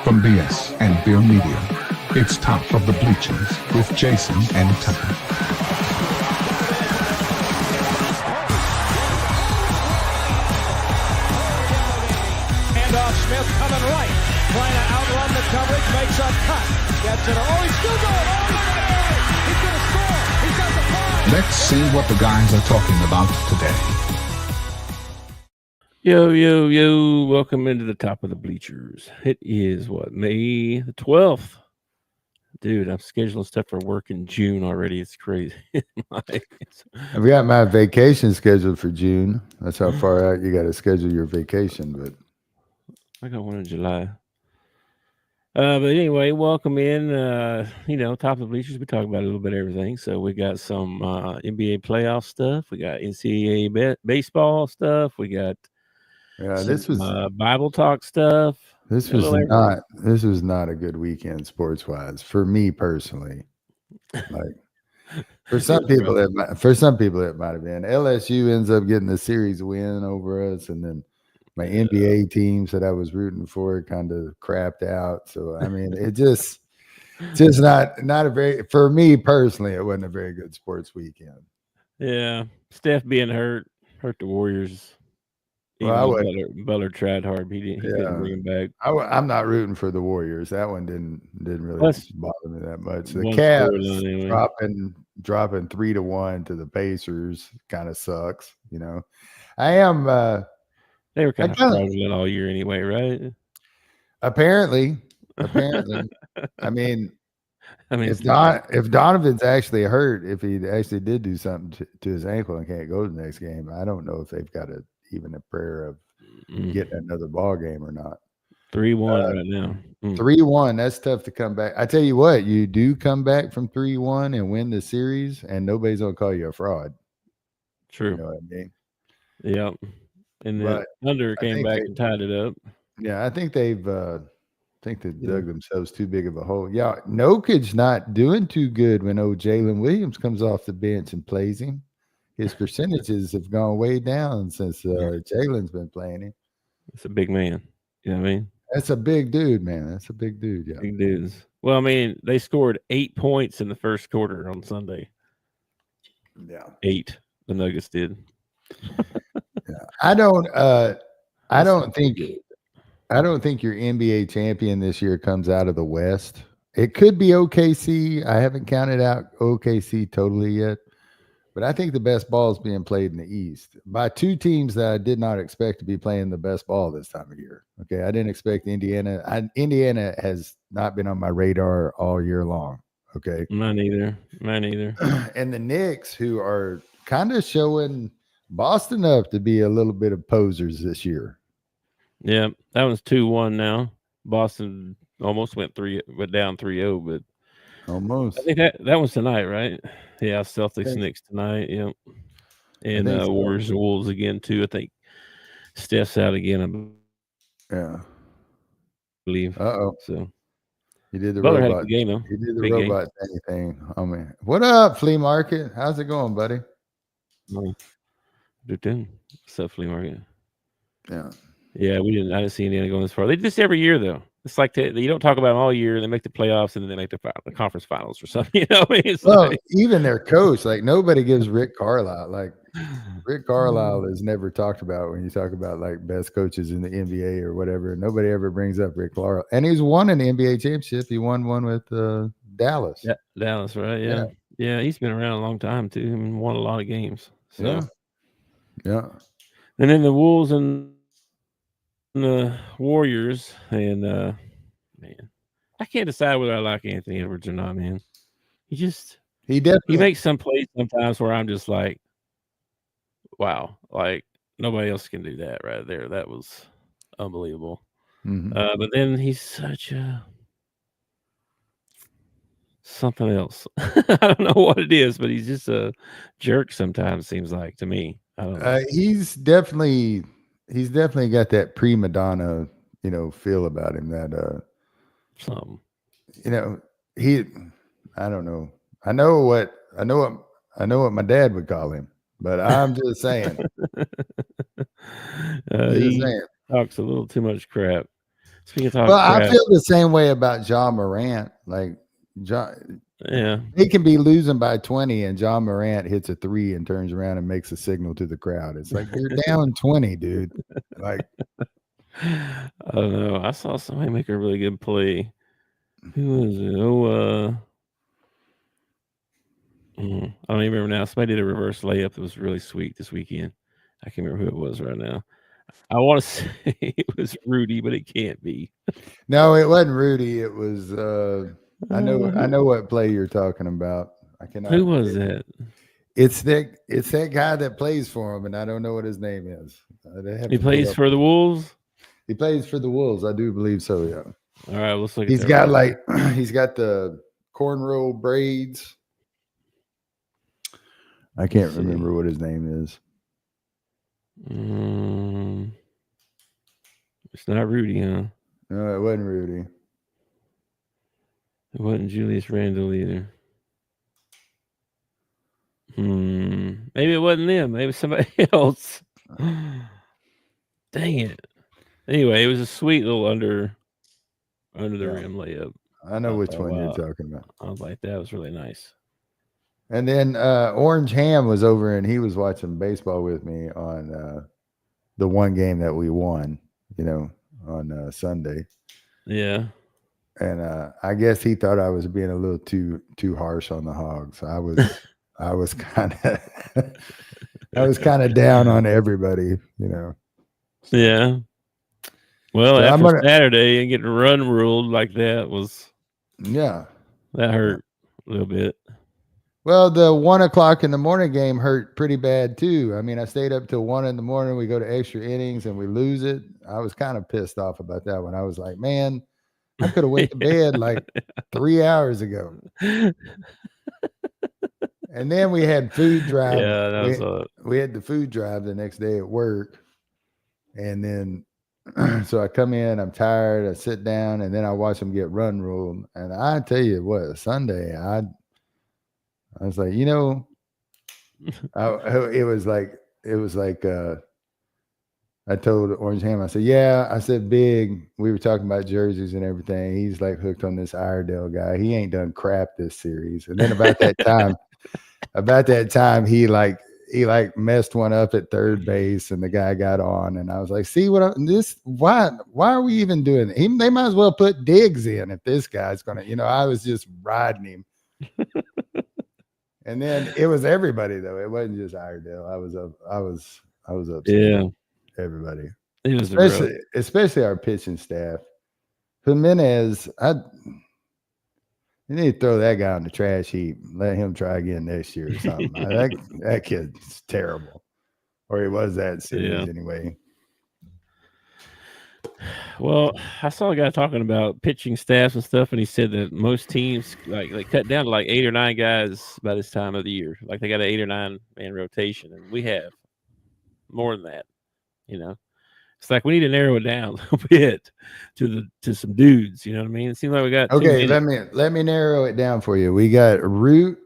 From BS and Beer Media, it's Top of the Bleachers with Jason and Tucker. Handoff, Smith coming right, trying to outrun the coverage, makes a cut, gets it. Oh, he's still going. Oh, he's going to score. He's got the five. Let's see what the guys are talking about today. Yo, welcome into the Top of the Bleachers. It is May the 12th. Dude, I'm scheduling stuff for work in June already. It's crazy. I've got my vacation scheduled for June. That's how far out you got to schedule your vacation. But I got one in July. But anyway, welcome in. Top of the Bleachers. We talk about a little bit of everything. So we got some NBA playoff stuff. We got NCAA baseball stuff. We got this was Bible talk stuff. This was not a good weekend sports wise for me personally. Like for some people it might have been. LSU ends up getting the series win over us, and then my NBA teams that I was rooting for kind of crapped out. So I mean, it just not a very, for me personally, it wasn't a very good sports weekend. Yeah, Steph being hurt the Warriors. Well, Butler tried hard. He couldn't bring him back. I'm not rooting for the Warriors. That one didn't really bother me that much. The Cavs dropping 3-1 to the Pacers kind of sucks. You know, I am. They were kind of fraudulent all year anyway, right? Apparently. I mean, if Donovan's actually hurt, if he actually did do something to his ankle and can't go to the next game, I don't know if they've got even a prayer of getting another ball game or not. 3-1 right now. 3-1. That's tough to come back. I tell you what, you do come back from 3-1 and win the series, and nobody's gonna call you a fraud. True. You know what I mean? Yep. And then Thunder came back and tied it up. Yeah, I think they dug themselves too big of a hole. Yeah, Nokic's not doing too good when old Jalen Williams comes off the bench and plays him. His percentages have gone way down since Jalen's been playing him. It's a big man. You know what I mean? That's a big dude, man. That's a big dude. Yeah. Big dudes. Well, I mean, they scored 8 points in the first quarter on Sunday. Yeah. 8. The Nuggets did. Yeah. I don't think your NBA champion this year comes out of the West. It could be OKC. I haven't counted out OKC totally yet. But I think the best ball is being played in the East by two teams that I did not expect to be playing the best ball this time of year. Okay, I didn't expect Indiana. Indiana has not been on my radar all year long. Okay, mine either. And the Knicks, who are kind of showing Boston up to be a little bit of posers this year. Yeah, that was 2-1 now. Boston almost went down 3-0, but almost. I think that was tonight, right? Yeah, Celtics Knicks tonight. Yep. And Warriors Wolves again too. I think Steph's out again. I believe. So he did the Butler robot had a good game though. He did the big robot thing. I mean, what up, flea market? How's it going, buddy? What's up, flea market? Yeah. Yeah, I didn't see Indiana going this far. They do this every year though. It's like you don't talk about them all year. They make the playoffs and then they make the conference finals or something. You know, even their coach, like nobody gives Rick Carlisle. Like Rick Carlisle is never talked about when you talk about like best coaches in the NBA or whatever. Nobody ever brings up Rick Carlisle, and he's won an NBA championship. He won one with Dallas. Yeah, Dallas, right? Yeah. He's been around a long time too, and won a lot of games. So. Yeah. And then the Wolves and the Warriors, and man, I can't decide whether I like Anthony Edwards or not, man. He makes some plays sometimes where I'm just like, wow, like nobody else can do that right there. That was unbelievable. Mm-hmm. But then he's such a something else. I don't know what it is, but he's just a jerk sometimes, seems like to me. I don't know. He's definitely got that prima donna, feel about him. That something. I don't know. I know what my dad would call him, but I'm just saying. He talks a little too much crap. Well, I feel the same way about John Morant. Like they can be losing by 20, and John Morant hits a 3 and turns around and makes a signal to the crowd. It's like you're down 20, dude. Like I don't know. I saw somebody make a really good play. Who was it? I don't even remember now. Somebody did a reverse layup that was really sweet this weekend. I can't remember who it was right now. I want to say it was Rudy, but it can't be. No, it wasn't Rudy. It was I know what play you're talking about. I cannot. Who was that? It's that guy that plays for him, and I don't know what his name is. He plays for the Wolves? He plays for the Wolves. I do believe so, yeah. All right, let's look at that. He's got the cornrow braids. I can't remember what his name is. It's not Rudy, huh? No, it wasn't Rudy. It wasn't Julius Randle either. Maybe it wasn't them. Maybe somebody else. Dang it. Anyway, it was a sweet little under the rim layup. I know which one you're talking about. I was like, that was really nice. And then Orange Ham was over and he was watching baseball with me on the one game that we won, on Sunday. Yeah. And I guess he thought I was being a little too harsh on the Hogs. I was kind of down on everybody, Yeah. Well, so after Saturday and getting run ruled like that that hurt a little bit. Well, the 1 o'clock in the morning game hurt pretty bad too. I mean, I stayed up till 1 in the morning. We go to extra innings and we lose it. I was kind of pissed off about that one. I was like, man, I could have went to bed like 3 hours ago. And then we had food drive. Yeah, we had the food drive the next day at work. And then, so I come in, I'm tired, I sit down, and then I watch them get run ruled. And I tell you what, Sunday, I was like, it was like, I told Orange Ham, I said, yeah, I said, Big, we were talking about jerseys and everything. He's like hooked on this Iredale guy. He ain't done crap this series. And then about that time, he messed one up at third base and the guy got on. And I was like, see why are we even doing it? They might as well put Diggs in if this guy's going to, I was just riding him. And then it was everybody though. It wasn't just Iredale. I was upset. Yeah. Everybody. It was especially our pitching staff. Jimenez, you need to throw that guy on the trash heap. Let him try again next year or something. that kid's terrible. Or he was that series anyway. Well, I saw a guy talking about pitching staffs and stuff, and he said that most teams like cut down to like 8 or 9 guys by this time of the year. Like they got an 8 or 9 man rotation, and we have more than that. It's like we need to narrow it down a little bit to some dudes. You know what I mean? It seems like we got let me narrow it down for you. We got Root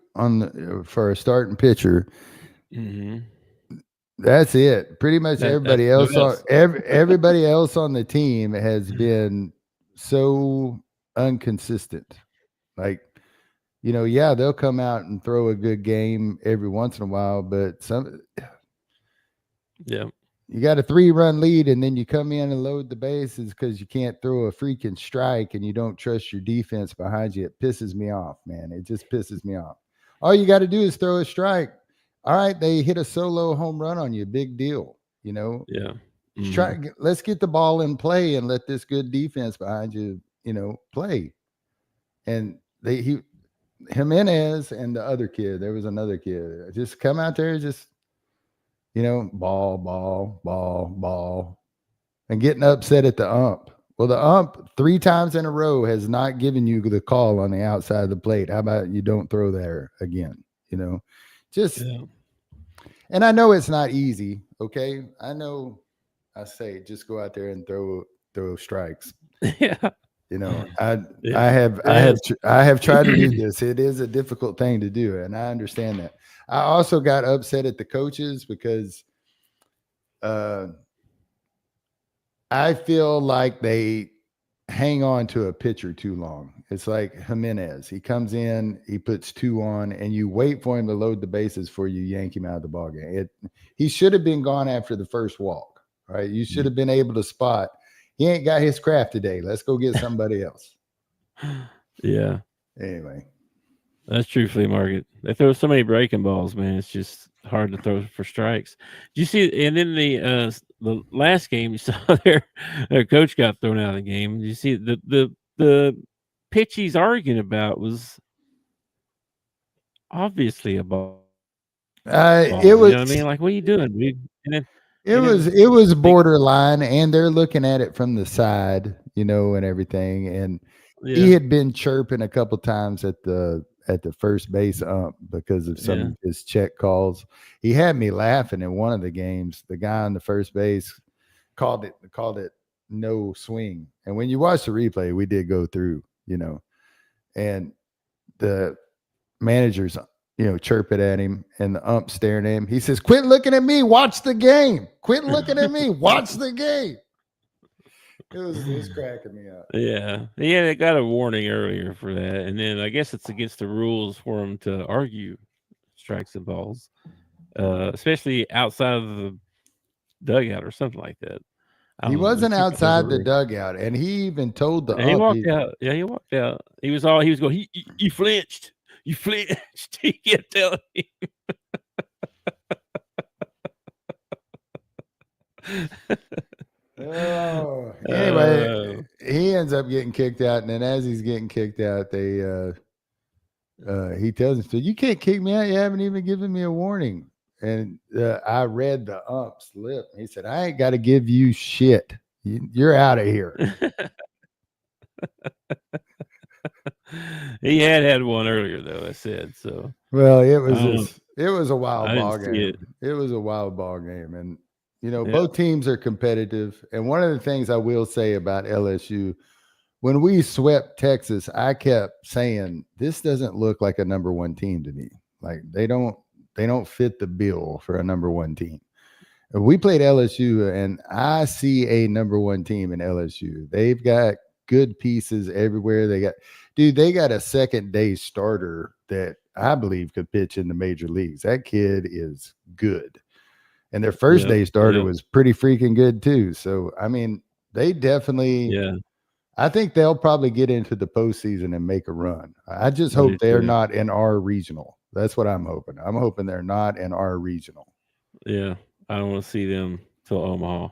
for a starting pitcher. Mm-hmm. That's it. Pretty much everybody else on the team has been so inconsistent. Like, they'll come out and throw a good game every once in a while, but you got a 3-run lead and then you come in and load the bases because you can't throw a freaking strike and you don't trust your defense behind you. It pisses me off, man. It just pisses me off. All you got to do is throw a strike. All right, they hit a solo home run on you. Big deal, Yeah. Mm-hmm. Let's get the ball in play and let this good defense behind you, play. And Jimenez and the other kid, there was another kid, just come out there, just, ball, and getting upset at the ump. Well, the ump 3 times in a row has not given you the call on the outside of the plate. How about you don't throw there again? And I know it's not easy. Okay. I know I say, just go out there and throw strikes. Yeah. I have tried to do this. It is a difficult thing to do. And I understand that. I also got upset at the coaches because I feel like they hang on to a pitcher too long. It's like Jimenez. He comes in, he puts 2 on, and you wait for him to load the bases before you yank him out of the ballgame. He should have been gone after the first walk, right? You should have been able to spot. He ain't got his craft today. Let's go get somebody else. Yeah. Anyway. That's true, flea market. They throw so many breaking balls, man. It's just hard to throw for strikes. Did you see? And then the last game, you saw their coach got thrown out of the game. Did you see the pitch he's arguing about was obviously a ball. It was. You know what I mean? Like, what are you doing, dude? And then it was borderline, and they're looking at it from the side, and everything. And he had been chirping a couple times at the first base ump because of some of his check calls. He had me laughing in one of the games. The guy on the first base called it no swing. And when you watch the replay, we did go through, and the managers, chirping at him, and the ump staring at him. He says, "Quit looking at me. Watch the game. Quit looking at me. Watch the game." It was cracking me up. Yeah, they got a warning earlier for that, and then I guess it's against the rules for them to argue strikes and balls, especially outside of the dugout or something like that. He wasn't outside the dugout, and he even told the ump. He walked out. Yeah, he walked out. He was going. He flinched. You flinched. He kept telling him. Oh, anyway, he ends up getting kicked out, and then as he's getting kicked out, he tells him, "So you can't kick me out. You haven't even given me a warning." And I read the ump's lip. He said, "I ain't got to give you shit. You're out of here." He had one earlier, though. I said so. Well, it was a wild ball game. It was a wild ball game, and both teams are competitive. And one of the things I will say about LSU, when we swept Texas, I kept saying, this doesn't look like a number 1 team to me. Like they don't fit the bill for a number 1 team. We played LSU, and I see a number 1 team in LSU. They've got good pieces everywhere. They got a second-day starter that I believe could pitch in the major leagues. That kid is good. And their first day starter was pretty freaking good too. So, I mean, they definitely I think they'll probably get into the postseason and make a run. I just hope they're not in our regional. That's what I'm hoping. I'm hoping they're not in our regional. Yeah, I don't want to see them till Omaha.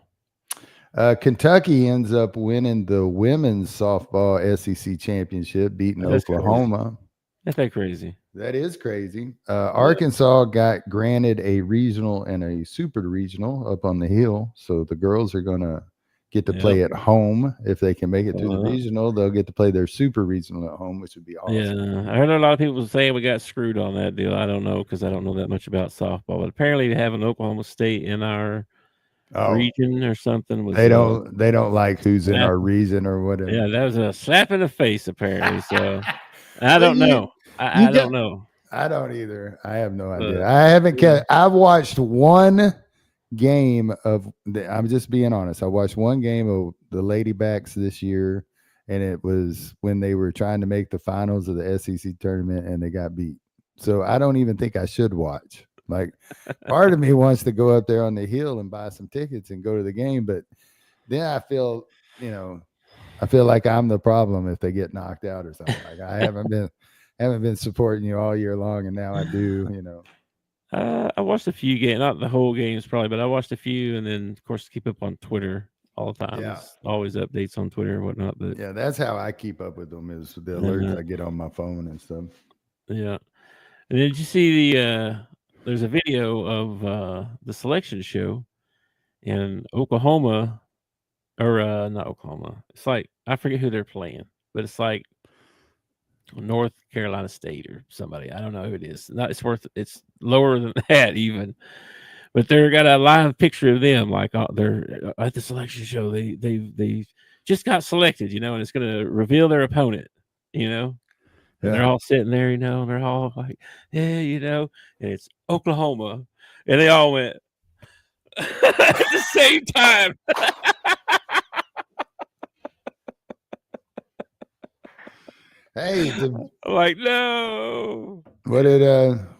Kentucky ends up winning the women's softball SEC championship, beating Oklahoma. That's that crazy. That is crazy. Arkansas got granted a regional and a super regional up on the hill. So the girls are going to get to play at home. If they can make it to the regional, they'll get to play their super regional at home, which would be awesome. Yeah, I heard a lot of people saying we got screwed on that deal. I don't know because I don't know that much about softball. But apparently having Oklahoma State in our region or something. Was, they don't like who's in our region or whatever. Yeah, that was a slap in the face apparently. So I don't know. I don't know. I don't either. I have no idea. I haven't. I've watched one game of. I'm just being honest. I watched one game of the Ladybacks this year, and it was when they were trying to make the finals of the SEC tournament, and they got beat. So I don't even think I should watch. Like, part of me wants to go up there on the hill and buy some tickets and go to the game, but then I feel like I'm the problem if they get knocked out or something. Like I haven't been supporting you all year long, and now I do. I watched a few games, not the whole games probably, but I watched a few, and then of course keep up on Twitter all the time. Yeah. Always updates on Twitter and whatnot. But yeah, that's how I keep up with them, is the alerts I get on my phone and stuff. Yeah. And did you see there's a video of the selection show in Oklahoma, or not Oklahoma. It's like, I forget who they're playing, but it's like North Carolina State or somebody. I don't know who it is. It's lower than that even. But they're got a live picture of them, like they're at the selection show. They just got selected, and it's going to reveal their opponent, And they're all sitting there, and they're all like, and it's Oklahoma, and they all went at the same time. Hey, I'm like, no. What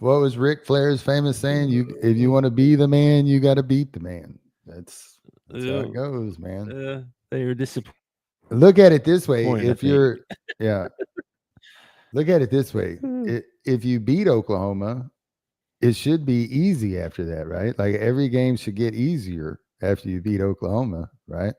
was Ric Flair's famous saying? If you want to be the man, you got to beat the man. That's how it goes, man. They were disappointed. Look at it this way: if you're, look at it this way: if you beat Oklahoma, it should be easy after that, right? Like every game should get easier after you beat Oklahoma, right?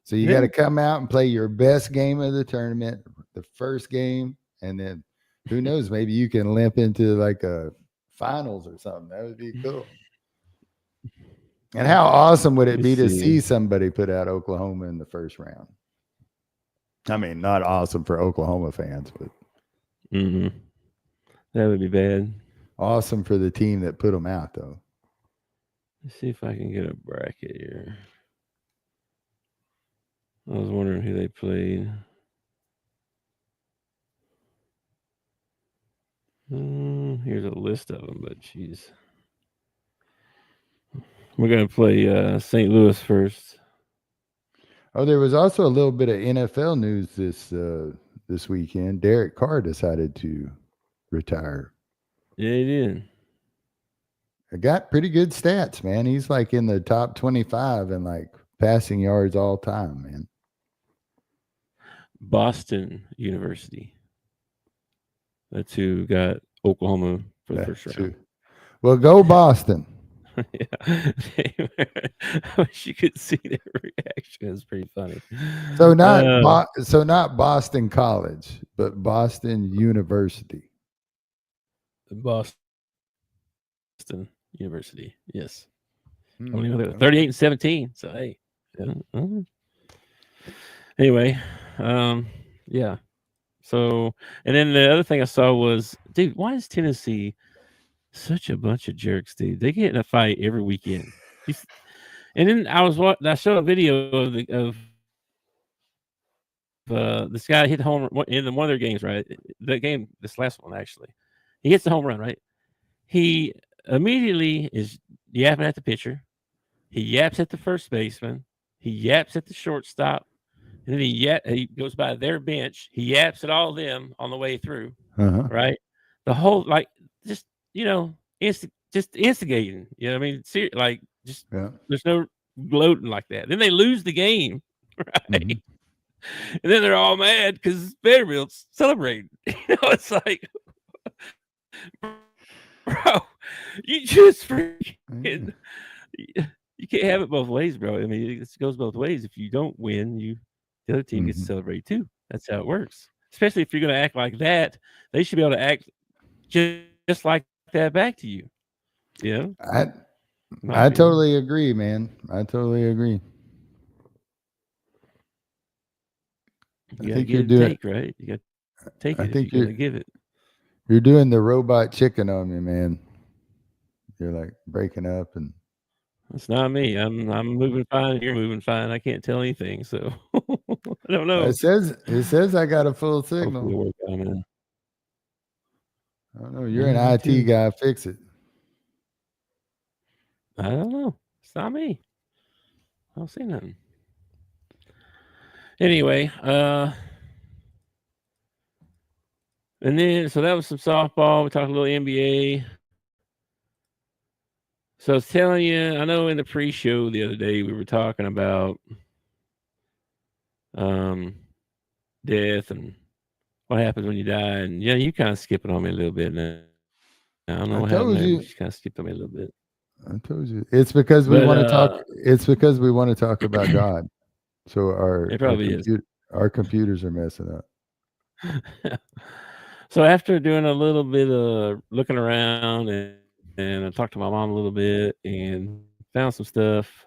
So you got to come out and play your best game of the tournament, the first game, and then who knows, maybe you can limp into like a finals or something. That would be cool. And how awesome would it be to see somebody put out Oklahoma in the first round? I mean, not awesome for Oklahoma fans, but that would be bad. Awesome for the team that put them out, though. Let's see if I can get a bracket here. I was wondering who they played. Here's a list of them, but geez. We're going to play St. Louis first. Oh, there was also a little bit of NFL news this weekend. Derek Carr decided to retire. Yeah, he did. I got pretty good stats, man. He's like in the top 25 and like passing yards all time, man. Boston University. That's who got Oklahoma for the first round. Well, go Boston. Yeah. I wish you could see their reaction. It's pretty funny. So not Boston College, but Boston University. Boston University. Yes. 38-17. So hey. Anyway, yeah. So, and then the other thing I saw was, dude, why is Tennessee such a bunch of jerks, dude? They get in a fight every weekend. And then I showed a video of this guy hit home in one of their games, right? The game, this last one actually, he hits the home run, right? He immediately is yapping at the pitcher. He yaps at the first baseman. He yaps at the shortstop. And then he goes by their bench. He yaps at all of them on the way through, right? The whole, like, just, just instigating. You know what I mean? There's no gloating like that. Then they lose the game, right? And then they're all mad because Vanderbilt's celebrating. It's like, bro, you just freaking, you can't have it both ways, bro. I mean, it goes both ways. If you don't win, the other team gets to celebrate too. That's how it works. Especially if you're going to act like that, they should be able to act just like that back to you. Yeah, I totally agree, man. I totally agree. I think you're doing right. You got to take it. I think you're going to give it. You're doing the robot chicken on me, man. You're like breaking up and. It's not me. I'm moving fine. You're moving fine. I can't tell anything, so I don't know. It says I got a full signal. I don't know. You're an IT guy. Fix it. I don't know. It's not me. I don't see nothing. Anyway, and then so that was some softball. We talked a little NBA. So I was telling you, I know in the pre-show the other day we were talking about death and what happens when you die, and you kind of skipping on me a little bit now. I don't know what happened there. You just kind of skipped on me a little bit. I told you it's because we want to talk. It's because we want to talk about God. So our computers are messing up. So after doing a little bit of looking around and I talked to my mom a little bit and found some stuff.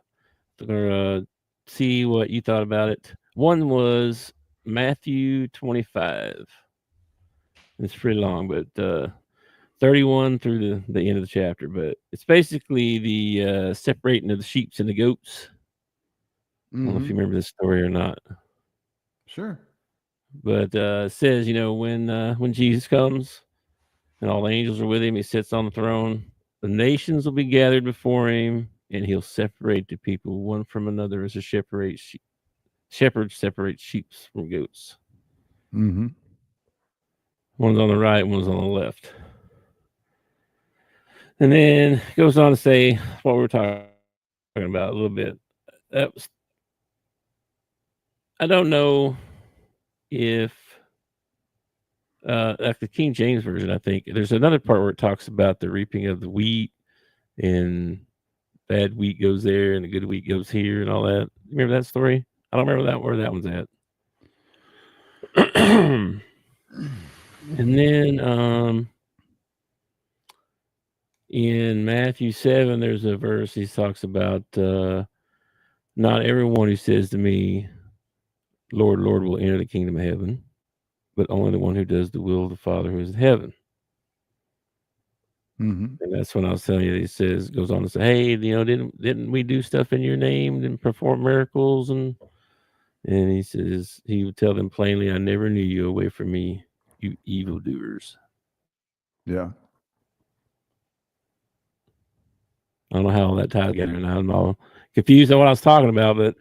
I'm gonna see what you thought about it. One was Matthew 25. It's pretty long, but 31 through the end of the chapter. But it's basically the separating of the sheep and the goats. I don't know if you remember this story or not. Sure. But it says, when Jesus comes and all the angels are with him, he sits on the throne. The nations will be gathered before him, and he'll separate the people one from another as a shepherd separates sheep from goats. Mm-hmm. One's on the right, one's on the left. And then goes on to say what we were talking about a little bit. I don't know if like the King James version, I think there's another part where it talks about the reaping of the wheat, and bad wheat goes there and the good wheat goes here and all that. Remember that story? I don't remember where that one's at. And then in Matthew 7, there's a verse he talks about not everyone who says to me, Lord, Lord, will enter the kingdom of heaven, but only the one who does the will of the Father who is in heaven. Mm-hmm. And that's when I was telling you, he goes on to say, hey, didn't we do stuff in your name and perform miracles? And he says, he would tell them plainly, I never knew you, away from me, you evildoers. Yeah. I don't know how all that ties together, and I'm all confused on what I was talking about, but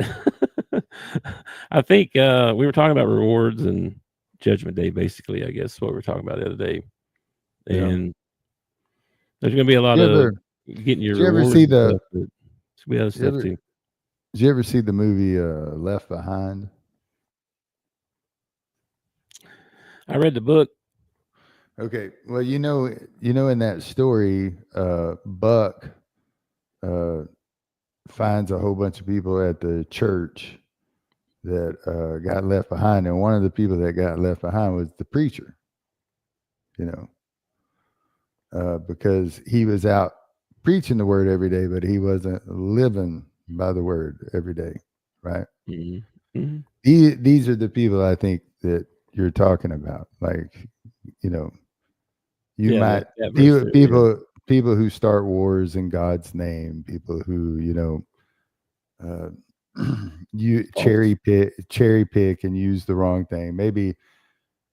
I think we were talking about rewards and Judgment Day, basically, I guess, what we were talking about the other day. And there's going to be a lot of getting your rewards. Did you ever see the other stuff too. Did you ever see the movie Left Behind? I read the book. Okay. Well, in that story, Buck finds a whole bunch of people at the church that got left behind, and one of the people that got left behind was the preacher. Because he was out preaching the word every day, but he wasn't living by the word every day, right? Mm-hmm. Mm-hmm. These are the people I think that you're talking about. Like, people who start wars in God's name, people who, you cherry pick and use the wrong thing. Maybe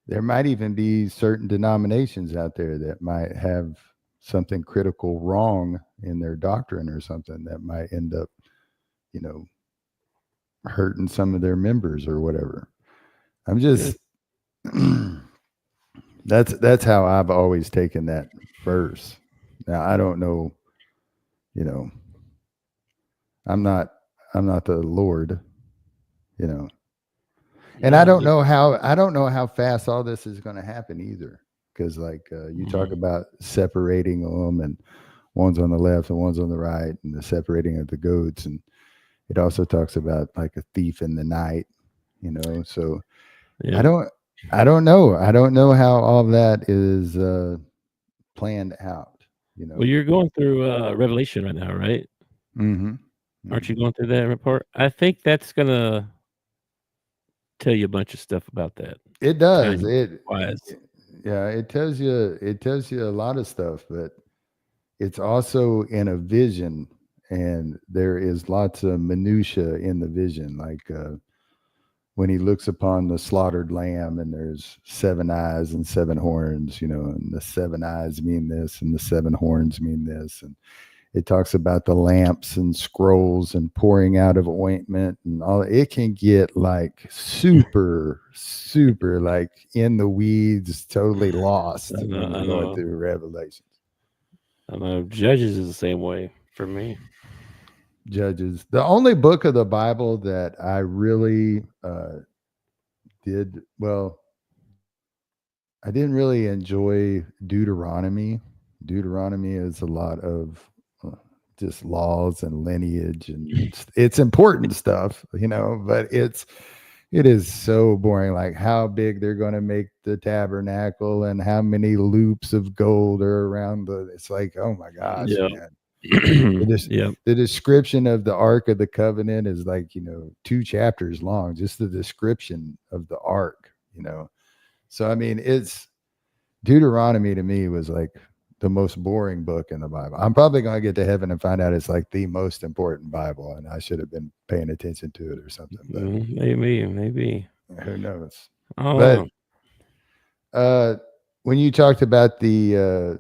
there might even be certain denominations out there that might have something critical wrong in their doctrine or something that might end up, hurting some of their members or whatever. I'm just that's how I've always taken that verse. Now I don't know, I'm not the Lord, and I don't know how fast all this is going to happen either. Because you talk about separating them, and one's on the left and one's on the right, and the separating of the goats, and it also talks about like a thief in the night, So I don't know. I don't know how all of that is planned out. Well, you're going through Revelation right now, right? Mm-hmm. Aren't you going through that report? I think that's gonna tell you a bunch of stuff about that. It does. It tells you a lot of stuff, but it's also in a vision, and there is lots of minutia in the vision, like when he looks upon the slaughtered lamb, and there's 7 eyes and 7 horns, and the 7 eyes mean this and the 7 horns mean this, and it talks about the lamps and scrolls and pouring out of ointment and all. It can get like super like in the weeds, totally lost. Going through Revelations. I know Judges is the same way for me. Judges, the only book of the Bible that I really did well. I didn't really enjoy Deuteronomy. Deuteronomy is a lot of just laws and lineage, and it's important stuff, but it is so boring. Like how big they're going to make the tabernacle and how many loops of gold are around it's like, oh my gosh, man. The description of the Ark of the Covenant is like, 2 chapters long, just the description of the Ark, So, I mean, it's Deuteronomy to me was like the most boring book in the Bible. I'm probably going to get to heaven and find out it's like the most important Bible, and I should have been paying attention to it or something. But maybe. Who knows? But when you talked about the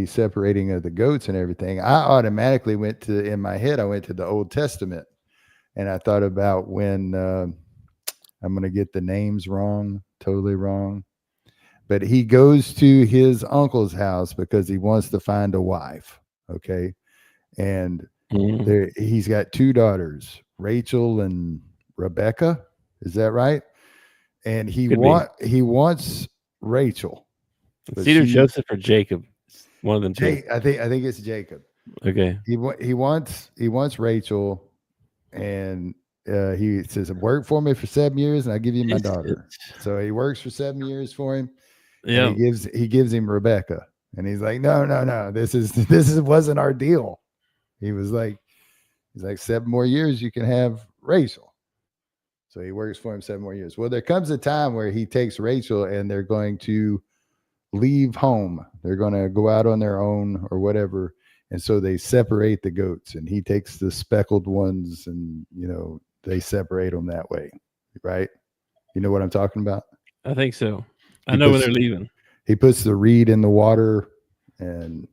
separating of the goats and everything, I automatically went to the Old Testament, and I thought about when I'm going to get the names wrong, totally wrong. But he goes to his uncle's house because he wants to find a wife. Okay. And he's got 2 daughters, Rachel and Rebecca. Is that right? And he wants Rachel. It's either Joseph or Jacob. One of them two. I think it's Jacob. Okay. He wants Rachel, and he says, "Work for me for 7 years, and I'll give you my daughter." So he works for 7 years for him. Yeah. He gives him Rebecca, and he's like, "No. This wasn't our deal." He's like 7 more years, you can have Rachel. So he works for him 7 more years. Well, there comes a time where he takes Rachel, and they're going to leave home. They're going to go out on their own or whatever. And so they separate the goats, and he takes the speckled ones, and, they separate them that way. Right. You know what I'm talking about? I think so. I know when they're leaving. He puts the reed in the water, and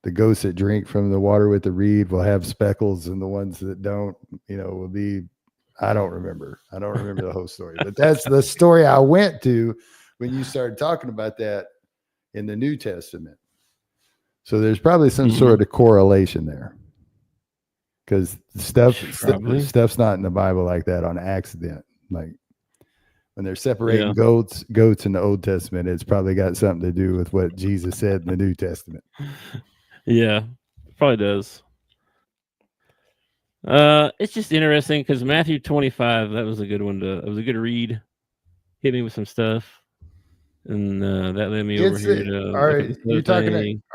the goats that drink from the water with the reed will have speckles, and the ones that don't, will be, I don't remember the whole story, but that's the story I went to when you started talking about that in the New Testament. So there's probably some sort of correlation there, because stuff's not in the Bible like that on accident. Like when they're separating goats in the Old Testament, it's probably got something to do with what Jesus said in the New Testament. Yeah, probably does. It's just interesting because Matthew 25, that was a good one it was a good read. Hit me with some stuff. And that led me over here to. Are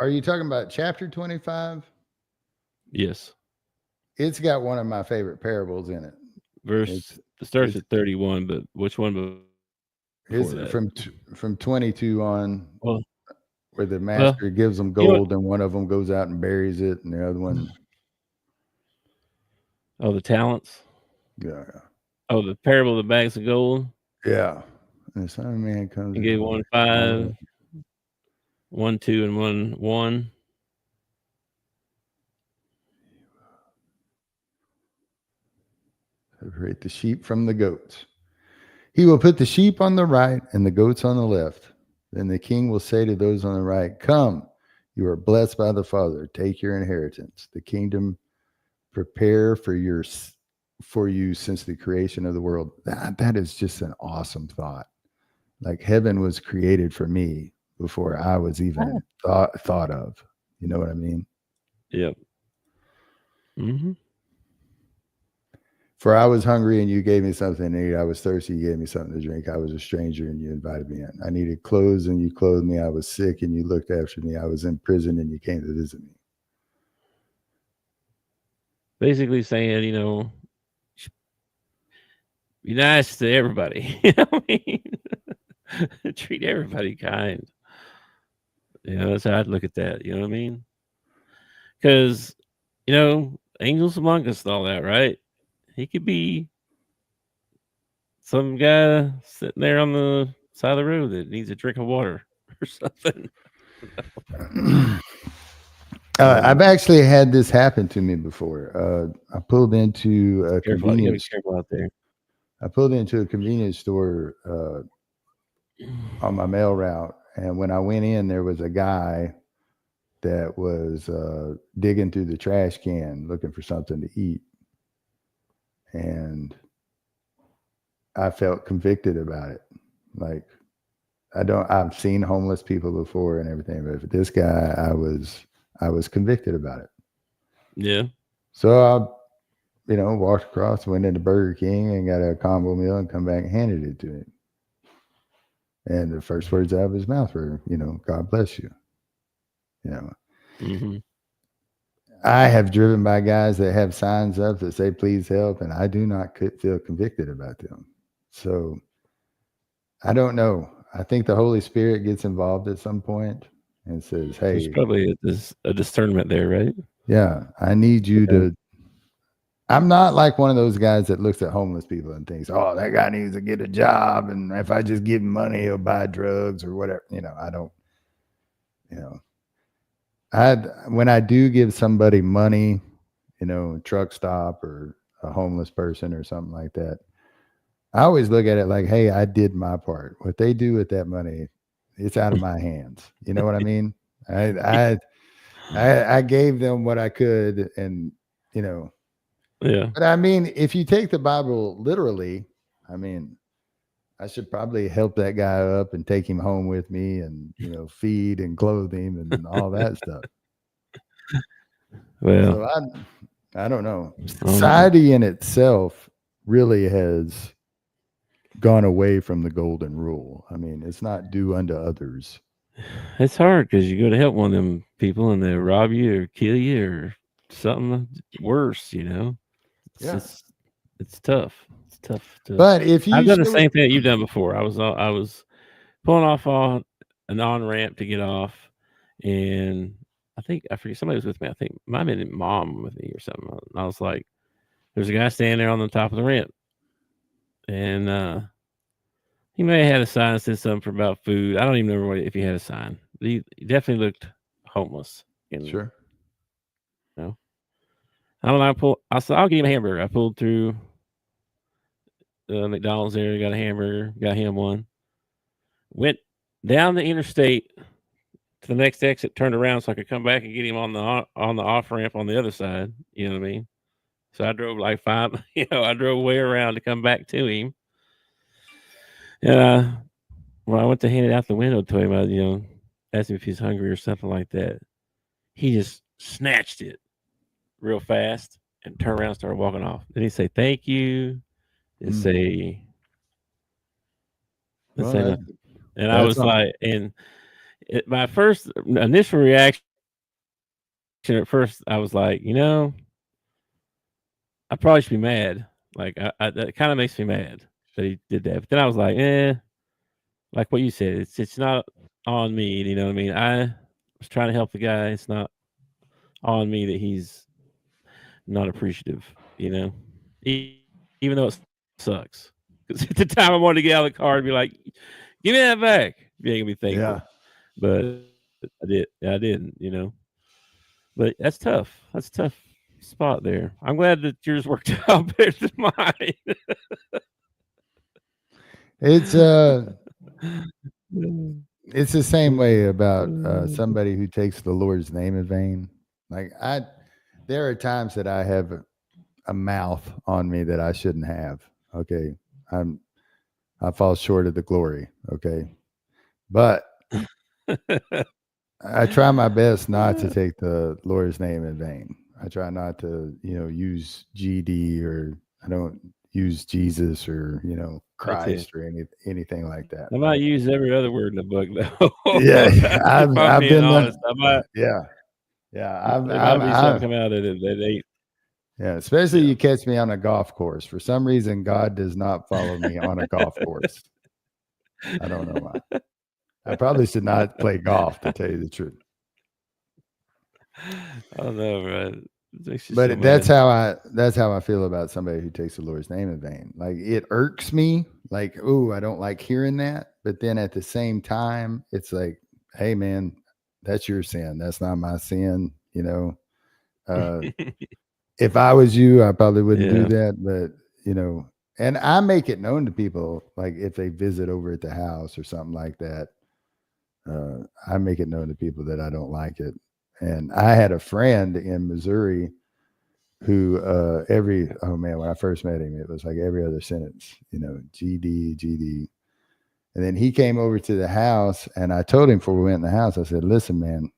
you talking about chapter 25? Yes. It's got one of my favorite parables in it. It starts at 31, but which one? From 22 on, where the master gives them gold, and one of them goes out and buries it, and the other one. Oh, the talents. Yeah. Oh, the parable of the bags of gold. Yeah. And the Son of Man comes. He gave 1 5, 1 2, and 1 1. Separate the sheep from the goats. He will put the sheep on the right and the goats on the left. Then the king will say to those on the right, "Come, you are blessed by the Father. Take your inheritance, the kingdom prepare for you since the creation of the world." That is just an awesome thought. Like heaven was created for me before I was even thought of. You know what I mean? Yep. Mm-hmm. For I was hungry and you gave me something to eat. I was thirsty, you gave me something to drink. I was a stranger and you invited me in. I needed clothes and you clothed me. I was sick and you looked after me. I was in prison and you came to visit me. Basically saying, be nice to everybody. You know what I mean? Treat everybody kind. That's how I'd look at that. You know what I mean? Because, angels among us and all that, right? He could be some guy sitting there on the side of the road that needs a drink of water or something. I've actually had this happen to me before. I pulled into a convenience. Careful out there. I pulled into a convenience store on my mail route, and when I went in, there was a guy that was digging through the trash can looking for something to eat, and I felt convicted about it. Like I've seen homeless people before and everything, but for this guy, I was convicted about it. Yeah. So I, walked across, went into Burger King and got a combo meal and come back and handed it to him. And the first words out of his mouth were, "God bless you." Mm-hmm. I have driven by guys that have signs up that say, "Please help," and I do not feel convicted about them. So I don't know. I think the Holy Spirit gets involved at some point and says, "Hey," there's probably a discernment there, right? Yeah, I need you to. I'm not like one of those guys that looks at homeless people and thinks, "Oh, that guy needs to get a job, and if I just give him money, he'll buy drugs or whatever." I don't. When I do give somebody money, a truck stop or a homeless person or something like that, I always look at it like, "Hey, I did my part. What they do with that money it's out of my hands. You know what I mean? I gave them what I could, and Yeah. But I mean, if you take the Bible literally, I mean, I should probably help that guy up and take him home with me, and feed and clothe him and all that stuff. Well, so I don't know. Society in itself really has gone away from the golden rule. I mean, it's not do unto others. It's hard because you go to help one of them people and they rob you or kill you or something worse, It's tough. It's tough. But if I've done the same thing that you've done before. I was pulling off on an on-ramp to get off, and I forget, somebody was with me. I think my mom with me or something. And I was like, there's a guy standing there on the top of the ramp, and he may have had a sign that said something about food. I don't even remember if he had a sign. But he definitely looked homeless. Sure. I don't know. I said, I'll give him a hamburger. I pulled through McDonald's there, got a hamburger, got him one. Went down the interstate to the next exit, turned around so I could come back and get him on the off ramp on the other side. You know what I mean? So I drove like I drove way around to come back to him. And when I went to hand it out the window to him, I asked him if he's hungry or something like that. He just snatched it real fast and turned around and started walking off. Then he say thank you and say nothing. And I was like, and my first initial reaction at first, I was like, I probably should be mad. Like that kind of makes me mad that he did that. But then I was like, like what you said, it's not on me. You know what I mean? I was trying to help the guy. It's not on me that he's not appreciative, even though it sucks. Because at the time I wanted to get out of the car and be like, give me that back. You ain't gonna be thankful. Yeah. But I didn't, But that's tough. That's a tough spot there. I'm glad that yours worked out better than mine. It's the same way about somebody who takes the Lord's name in vain. Like there are times that I have a mouth on me that I shouldn't have. Okay. I fall short of the glory. Okay. But I try my best not to take the Lord's name in vain. I try not to, use GD, or I don't use Jesus, or, Christ, or anything like that. I might use every other word in the book though. Yeah. I've been honest. I've come out of it that ain't. Yeah, especially you catch me on a golf course. For some reason, God does not follow me on a golf course. I don't know why. I probably should not play golf, to tell you the truth. I don't know, right? But that's how I feel about somebody who takes the Lord's name in vain. Like, it irks me. Like, ooh, I don't like hearing that. But then at the same time, it's like, hey, man, that's your sin. That's not my sin. If I was you, I probably wouldn't do that. But, and I make it known to people, like if they visit over at the house or something like that, I make it known to people that I don't like it. And I had a friend in Missouri who when I first met him, it was like every other sentence, GD. And then he came over to the house, and I told him before we went in the house, I said, listen, man,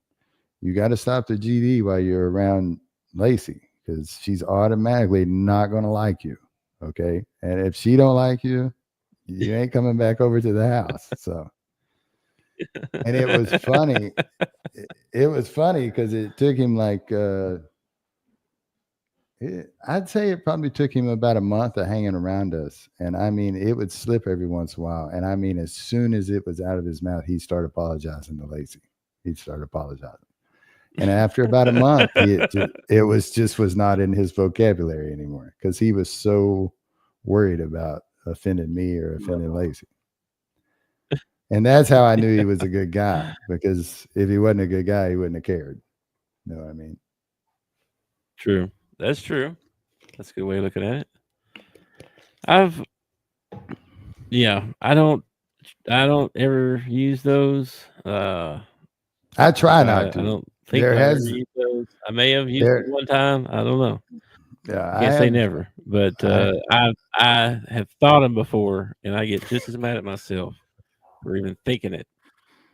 you got to stop the GD while you're around Lacey, because she's automatically not going to like you. Okay. And if she don't like you, you ain't coming back over to the house. So, and it was funny. It was funny because it took him like, I'd say it probably took him about a month of hanging around us. And I mean, it would slip every once in a while. And I mean, as soon as it was out of his mouth, he'd start apologizing to Lacey. He'd start apologizing. And after about a month, it was not in his vocabulary anymore, because he was so worried about offending me or offending Lacey. And that's how I knew he was a good guy, because if he wasn't a good guy, he wouldn't have cared. You know what I mean? True. That's true. That's a good way of looking at it. I don't I don't ever use those. I try not to. I don't think I ever used those. I may have used it one time. I don't know. Yeah, I can't say never, but I have thought them before, and I get just as mad at myself for even thinking it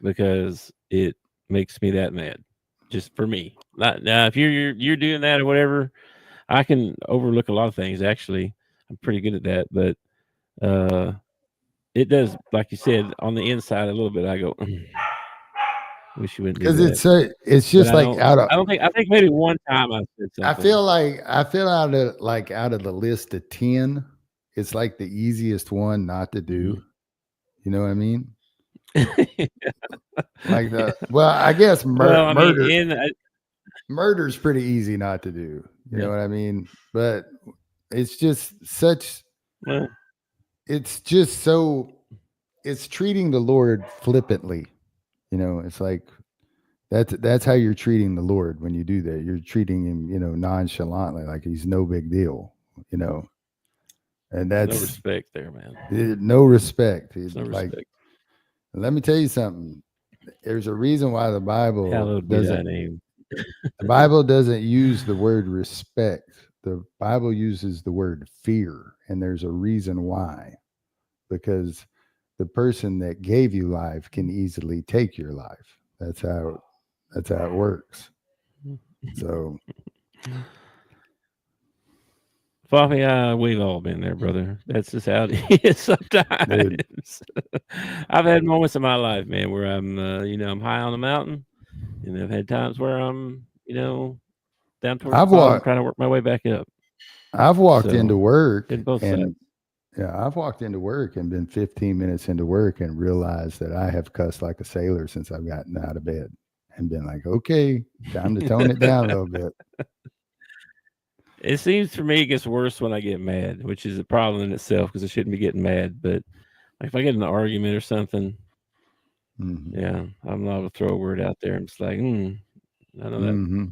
because it makes me that mad. Just for me. Now, if you're doing that or whatever, I can overlook a lot of things. Actually, I'm pretty good at that, but it does, like you said, on the inside a little bit. I go, wish you wouldn't do that. Because it's just like I think maybe one time I said something. I feel out of the list of 10, it's like the easiest one not to do. Mm-hmm. You know what I mean? Like I guess murder's pretty easy not to do. You know what I mean? But it's just it's just so it's treating the Lord flippantly. You know, it's like that's how you're treating the Lord when you do that. You're treating him, nonchalantly, like he's no big deal, and that's no respect there, man. No respect. No respect. Let me tell you something. There's a reason why the Bible the Bible doesn't use the word respect. The Bible uses the word fear, and there's a reason why. Because the person that gave you life can easily take your life. That's how it works. So, Fluffy, we've all been there, brother. That's just how it is sometimes. I've had moments in my life, man, where I'm, I'm high on the mountain, and I've had times where I'm, down towards the bottom, trying to work my way back up. I've walked into work in both sides. Yeah, I've walked into work and been 15 minutes into work and realized that I have cussed like a sailor since I've gotten out of bed and been like, okay, time to tone it down a little bit. It seems for me it gets worse when I get mad, which is a problem in itself because I shouldn't be getting mad. But if I get in an argument or something, yeah, I'm liable to throw a word out there. I'm just like, I know that. Mm-hmm.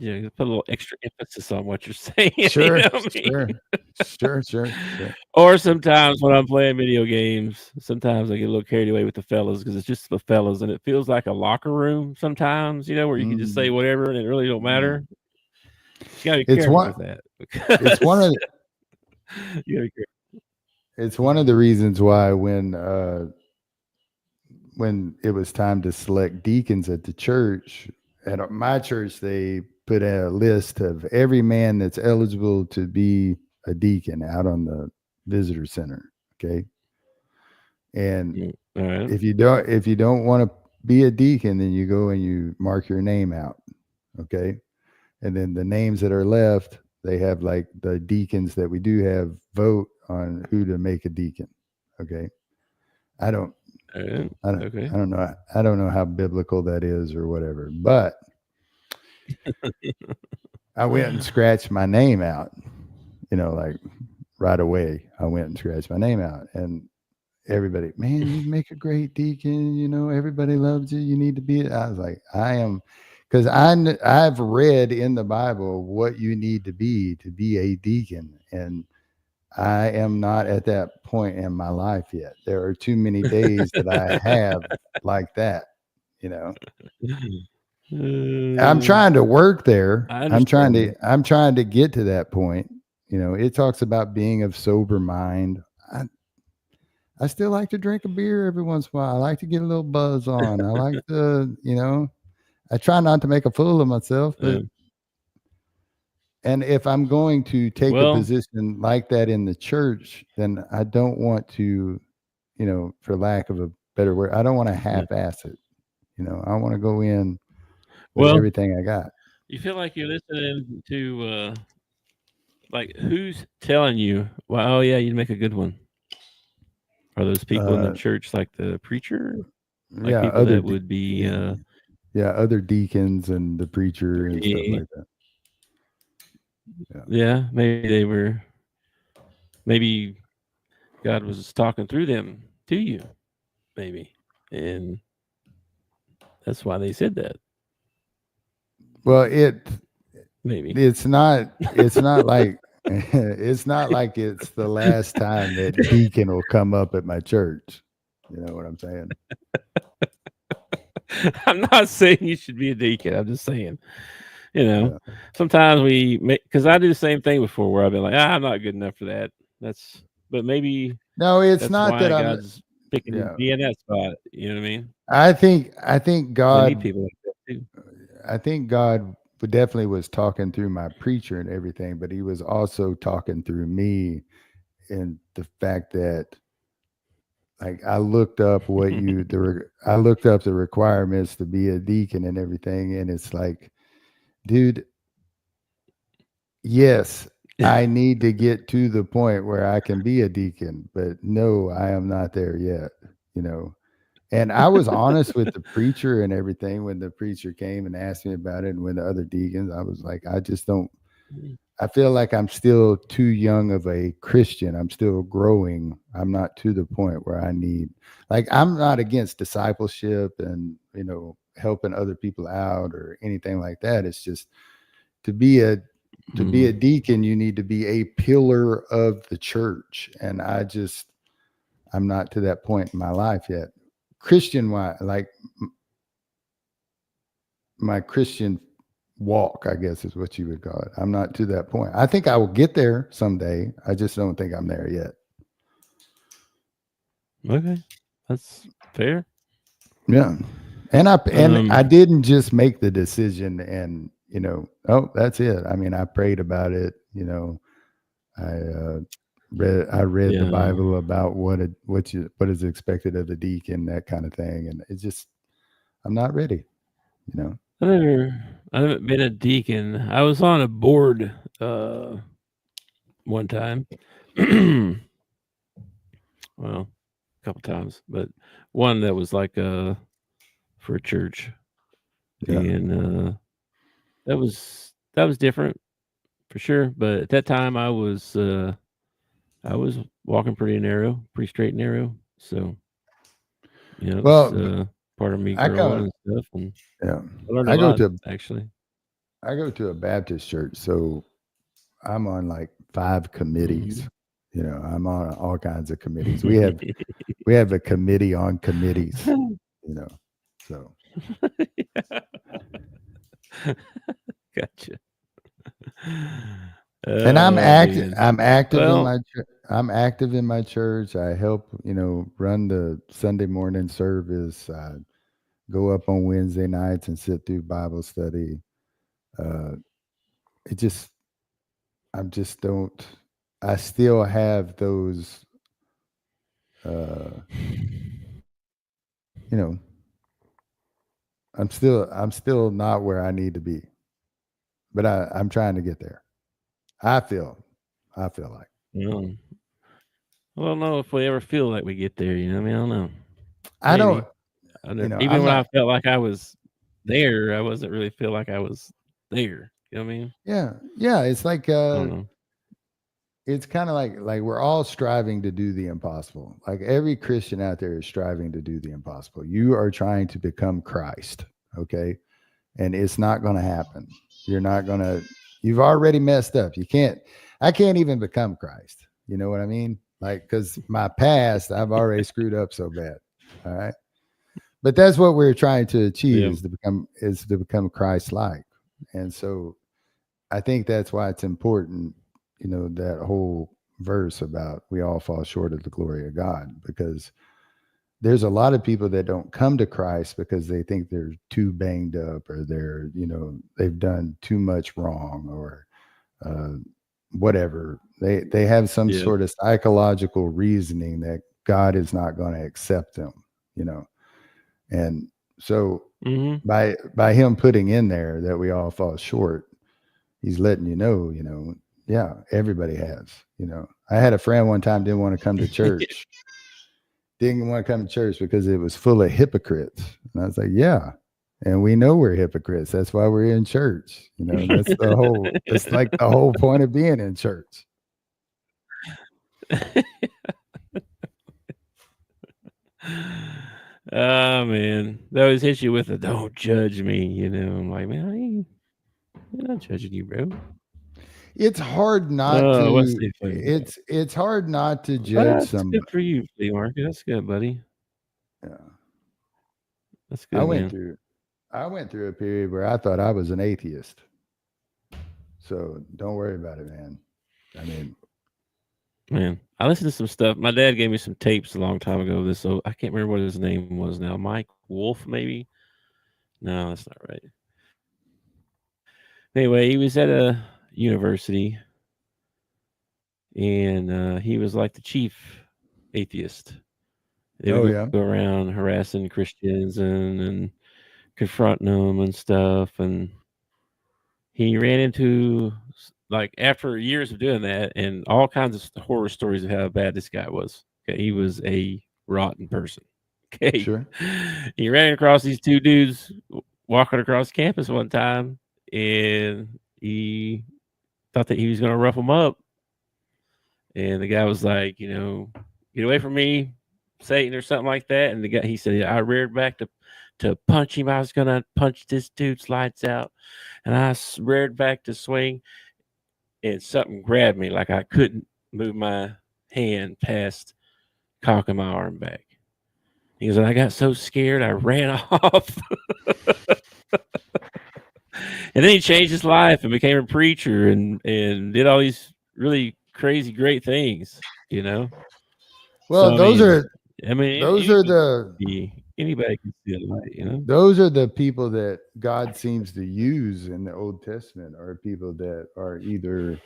Yeah, put a little extra emphasis on what you're saying. Sure, sure. Or sometimes when I'm playing video games, sometimes I get a little carried away with the fellas because it's just the fellas, and it feels like a locker room sometimes, where you can just say whatever and it really don't matter. You gotta be careful with that. It's one of it's one of the reasons why when it was time to select deacons at the church, at my church, they put a list of every man that's eligible to be a deacon out on the visitor center. Okay. And if you don't want to be a deacon, then you go and you mark your name out. Okay. And then the names that are left, they have like the deacons that we do have vote on who to make a deacon. Okay. I don't know. I don't know how biblical that is or whatever, but I went and scratched my name out, like right away. I went and scratched my name out, and everybody, man, you make a great deacon. Everybody loves you. You need to be. I was like, I am, because I've read in the Bible what you need to be a deacon, and I am not at that point in my life yet. There are too many days that I have like that, I'm trying to work there. I'm trying to get to that point. It talks about being of sober mind. I still like to drink a beer every once in a while. I like to get a little buzz on. I like to, I try not to make a fool of myself, but and if I'm going to take a position like that in the church, then I don't want to, for lack of a better word, I don't want to half-ass it. I want to go in with everything I got. You feel like you're listening to, like, who's telling you, well, oh, yeah, you'd make a good one? Are those people in the church, like the preacher? Like people that would be... other deacons and the preacher and stuff like that. Yeah, maybe God was talking through them to you, maybe. And that's why they said that. Well, it's not like it's not like it's the last time that deacon will come up at my church. You know what I'm saying? I'm not saying you should be a deacon. I'm just saying, sometimes we make, because I do the same thing before where I've been like, I'm not good enough for that. But maybe no, it's that's not why that I'm. God's picking to be in that spot. You know what I mean? I think They God. need people like that too. I think God definitely was talking through my preacher and everything, but He was also talking through me, in the fact that, like, I looked up I looked up the requirements to be a deacon and everything, and it's like, dude, yes, I need to get to the point where I can be a deacon, but no, I am not there yet, you know. And I was honest with the preacher and everything when the preacher came and asked me about it, and when the other deacons, I was like, I just don't. I feel like I'm still too young of a Christian. I'm still growing. I'm not to the point where I need, like, I'm not against discipleship and, helping other people out or anything like that. It's just to be a deacon, you need to be a pillar of the church. And I'm not to that point in my life yet. Christian wise, like my Christian walk, I guess is what you would call it. I'm not to that point. I think I will get there someday. I just don't think I'm there yet. Okay, that's fair. Yeah, and I didn't just make the decision and that's it. I mean, I prayed about it. I read the Bible about what is expected of the deacon, that kind of thing, and it's just I'm not ready. I haven't been a deacon. I was on a board one time. Well, a couple times, but one that was like for a church. Yeah. And that was different for sure. But at that time I was walking pretty straight and narrow. So it was part of me growing and stuff. And yeah, I learned a lot, actually. I go to a Baptist church, so I'm on like 5 committees. Mm-hmm. I'm on all kinds of committees. We have a committee on committees. So. Gotcha. And I'm active. I'm active in my. I'm active in my church. I help, run the Sunday morning service. I go up on Wednesday nights and sit through Bible study. I still have those, I'm still not where I need to be, but I'm trying to get there. I feel like. I don't know if we ever feel like we get there. I don't know. I don't. Even when I felt like I was there, I wasn't really feel like I was there. You know what I mean? Yeah. It's like it's kind of like we're all striving to do the impossible. Like every Christian out there is striving to do the impossible. You are trying to become Christ, okay? And it's not going to happen. You've already messed up. I can't even become Christ. You know what I mean? Like, because my past, I've already screwed up so bad. All right. But that's what we're trying to achieve is to become Christ-like. And so I think that's why it's important, that whole verse about we all fall short of the glory of God, because there's a lot of people that don't come to Christ because they think they're too banged up or they're, they've done too much wrong or whatever. They have some sort of psychological reasoning that God is not going to accept them, and so by him putting in there that we all fall short, he's letting everybody has. I had a friend one time didn't want to come to church. Didn't want to come to church because it was full of hypocrites. And I was like, yeah. And we know we're hypocrites. That's why we're in church. That's it's like the whole point of being in church. Oh man, they always hit you with a "don't judge me," I'm like, man, I'm not judging you, bro. It's hard not to. It's hard not to judge somebody. Good for you, Lee Mark. That's good, buddy. Yeah. That's good. I went through a period where I thought I was an atheist. So don't worry about it, man. I mean, I listened to some stuff. My dad gave me some tapes a long time ago. So I can't remember what his name was now. Mike Wolf, maybe? No, that's not right. Anyway, he was at a university, and he was like the chief atheist. They would go around harassing Christians and confronting them and stuff. And he ran into, like, after years of doing that, and all kinds of horror stories of how bad this guy was. Okay, he was a rotten person. Okay, sure. He ran across these two dudes walking across campus one time, and he thought that he was going to rough them up. And the guy was like, get away from me, Satan, or something like that. And he said, I reared back to punch him. I was going to punch this dude's lights out. And I reared back to swing, and something grabbed me like I couldn't move my hand past cocking my arm back. He goes, and I got so scared I ran off. And then he changed his life and became a preacher and did all these really crazy, great things, Well, so, those are anybody can see the light, Those are the people that God seems to use in the Old Testament, or people that are either,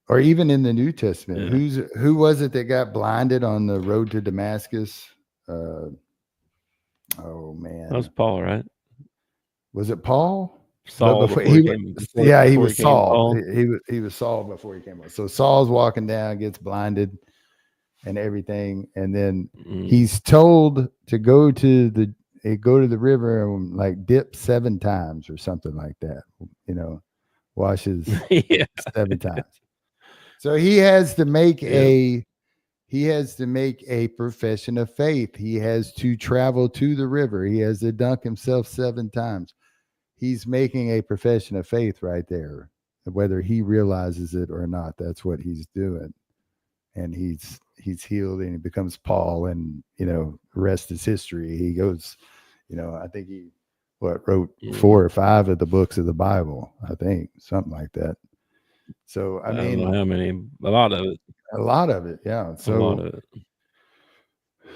or even in the New Testament. Yeah. Who was it that got blinded on the road to Damascus? Oh man, that was Paul, right? Was it Paul? Saul. He was Saul. He was Saul before he came. So Saul's walking down, gets blinded, and everything, and then he's told to go to the river and like dip 7 times or something like that. Washes 7 times. So he has to make a profession of faith. He has to travel to the river. He has to dunk himself 7 times. He's making a profession of faith right there, whether he realizes it or not. That's what he's doing. And he's healed, and he becomes Paul, and, the rest is history. He goes, I think he wrote 4 or 5 of the books of the Bible, I think, something like that. So, I mean, don't know how many, a lot of it. Yeah.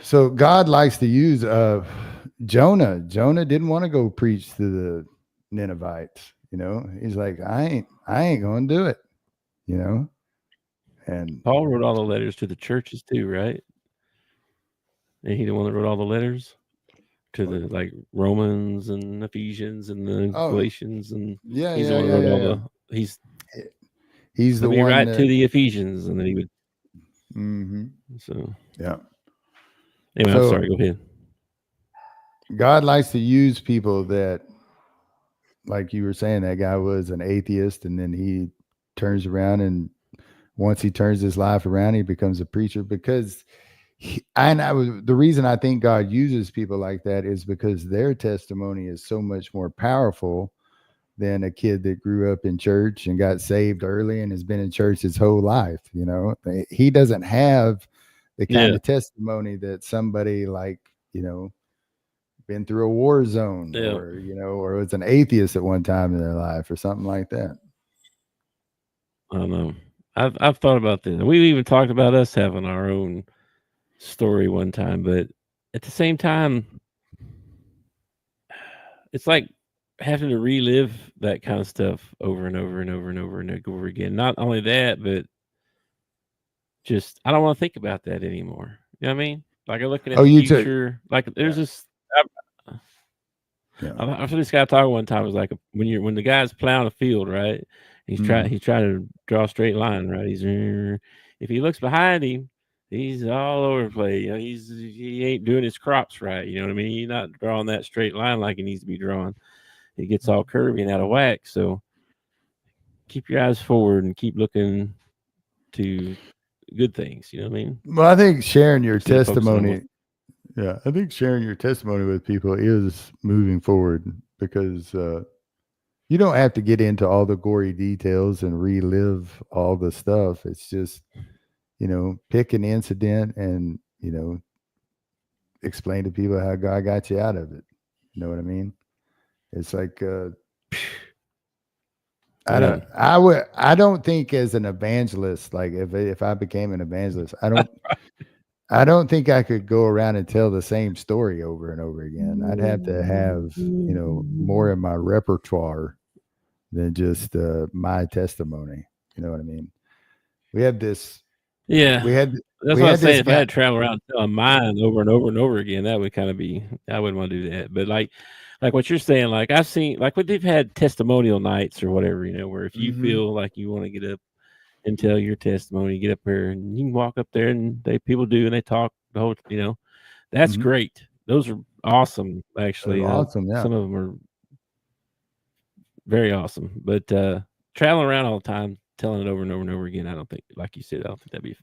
So God likes to use Jonah. Jonah didn't want to go preach to the Ninevites. He's like, I ain't going to do it. And Paul wrote all the letters to the churches too, right? And he the one that wrote all the letters to the Romans and Ephesians and the Galatians, and he's the one that wrote all the. He's the one right to the Ephesians, and then he would. Mm-hmm. So yeah. Anyway, I'm sorry. Go ahead. God likes to use people that, like you were saying, that guy was an atheist, and then he turns around, and once he turns his life around, he becomes a preacher. Because the reason I think God uses people like that is because their testimony is so much more powerful than a kid that grew up in church and got saved early and has been in church his whole life. He doesn't have the kind of testimony that somebody like, been through a war zone or was an atheist at one time in their life or something like that. I don't know. I've thought about this. We've even talked about us having our own story one time, but at the same time, it's like having to relive that kind of stuff over and over and over and over and over again. Not only that, but just I don't want to think about that anymore. You know what I mean? Like I'm looking at the future. Like there's this. I heard this guy talking one time. It was like when the guy's plowing a field, right? He's trying to draw a straight line, right? If he looks behind him, he's all over the place. He ain't doing his crops right. You know what I mean? He's not drawing that straight line like he needs to be drawing. It gets all curvy and out of whack. So keep your eyes forward and keep looking to good things. You know what I mean? Well, I think sharing your testimony. Yeah, I think sharing your testimony with people is moving forward, because you don't have to get into all the gory details and relive all the stuff. It's just, pick an incident and, explain to people how God got you out of it. You know what I mean? It's like I don't think as an evangelist, like if I became an evangelist, I don't think I could go around and tell the same story over and over again. I'd have to have, more in my repertoire than just my testimony. You know what I mean? We had this. Yeah. That's what I'm saying. If I had to travel around telling mine over and over and over again, that would kind of be, I wouldn't want to do that. But like what you're saying, like I've seen, like what they've had testimonial nights or whatever, where if you feel like you want to get up and tell your testimony, get up there and you can walk up there and people do, and they talk the whole, that's great. Those are awesome. Actually, awesome. Yeah. Some of them are very awesome, but traveling around all the time, telling it over and over and over again, I don't think, like you said, I don't think that'd be.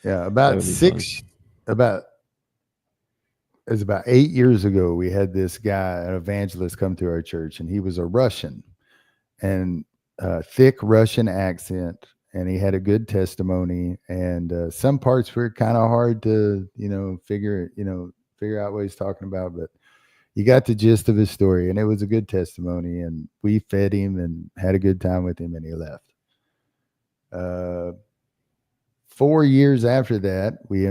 Yeah, about 8 years ago, we had this guy, an evangelist, come to our church, and he was a Russian, and thick Russian accent, and he had a good testimony, and some parts were kind of hard to, figure out what he's talking about, but you got the gist of his story, and it was a good testimony, and we fed him and had a good time with him, and he left. 4 years after that, we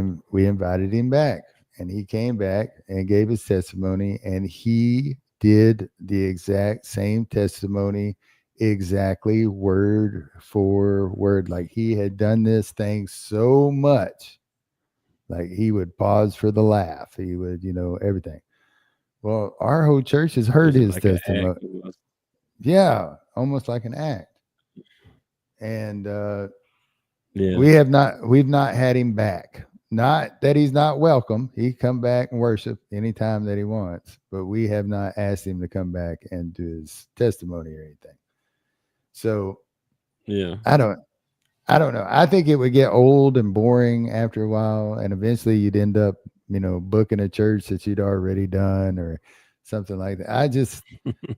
invited him back, and he came back and gave his testimony, and he did the exact same testimony, exactly word for word. Like he had done this thing so much, like he would pause for the laugh. He would, everything. Well, our whole church has heard his testimony. Yeah, almost like an act. And we've not had him back. Not that he's not welcome. He come back and worship anytime that he wants, but we have not asked him to come back and do his testimony or anything. So yeah, I don't know. I think it would get old and boring after a while, and eventually you'd end up, booking a church that you'd already done or something like that.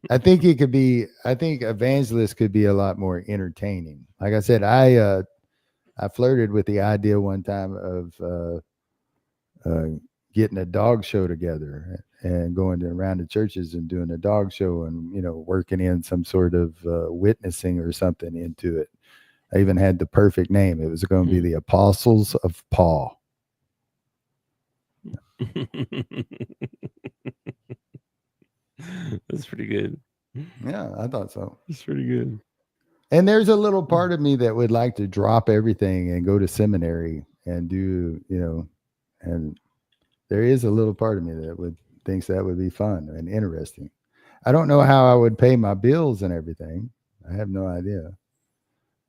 I think evangelists could be a lot more entertaining. Like I said, I flirted with the idea one time of getting a dog show together and going around the churches and doing a dog show and, working in some sort of witnessing or something into it. I even had the perfect name. It was going to be the Apostles of Paw. That's pretty good. Yeah, I thought so. That's pretty good. And there's a little part of me that would like to drop everything and go to seminary and do, and there is a little part of me that thinks that would be fun and interesting. I don't know how I would pay my bills and everything. I have no idea.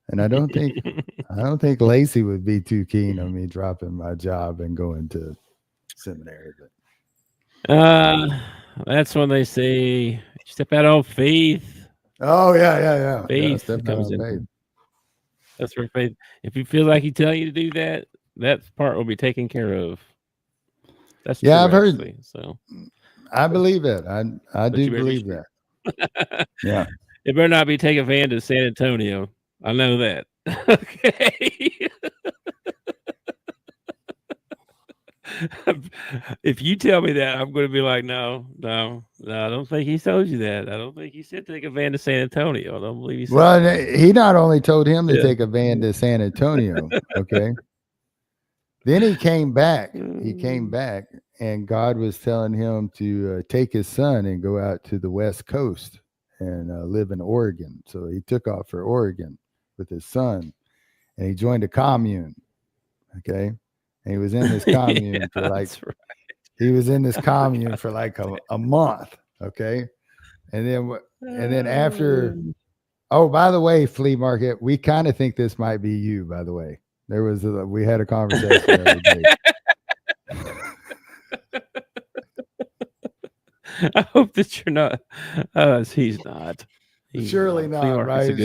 And I don't think Lacey would be too keen on me dropping my job and going to seminary. But that's when they say step out on faith. Oh yeah. Faith comes in. Faith. That's where faith. If you feel like he tell you to do that, that part will be taken care of. That's true, I've heard. Actually, so I believe it. I do believe that. Yeah. It better not be take a van to San Antonio. I know that. Okay. If you tell me that, I'm going to be like, no, I don't think he told you that. I don't think he said take a van to San Antonio. I don't believe he said Well, he not only told him to take a van to San Antonio, okay? Then he came back. And God was telling him to take his son and go out to the West Coast and live in Oregon. So he took off for Oregon with his son, and he joined a commune, okay? And he was in this commune for like a month, okay? And then after, oh, by the way, Flea Market, we kind of think this might be you, by the way. We had a conversation the other day. I hope that you're not. He's not. Surely not, right?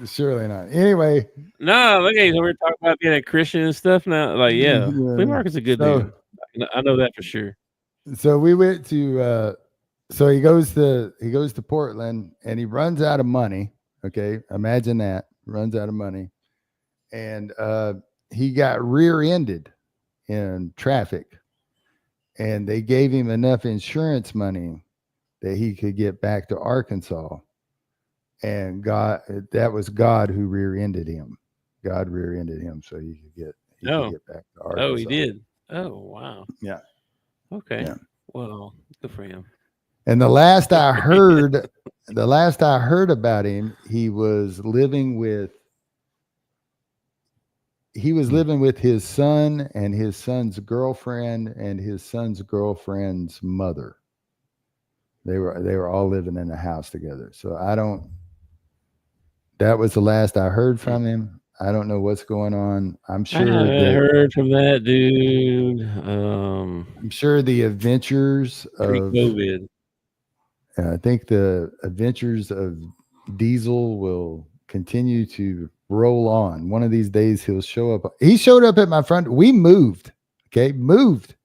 Surely not. Anyway. No, look at we're talking about being a Christian and stuff now. Like, Flea Market's a good dude. I know that for sure. So we went to so he goes to Portland and he runs out of money. Okay. Imagine that. Runs out of money. And he got rear-ended in traffic. and they gave him enough insurance money that he could get back to Arkansas. And that was God who rear-ended him. God rear-ended him so he could get back to Arkansas. Oh, he did. Oh, wow. Yeah. Okay. Yeah. Well, good for him. And the last I heard about him, he was living with his son and his son's girlfriend and his son's girlfriend's mother. They were all living in a house together. So that was the last I heard from him. I don't know what's going on. I'm sure I haven't heard from that dude. I'm sure the adventures of COVID. I think the adventures of Diesel will continue to roll on. One of these days he'll show up. He showed up at my front. We moved. Okay, moved.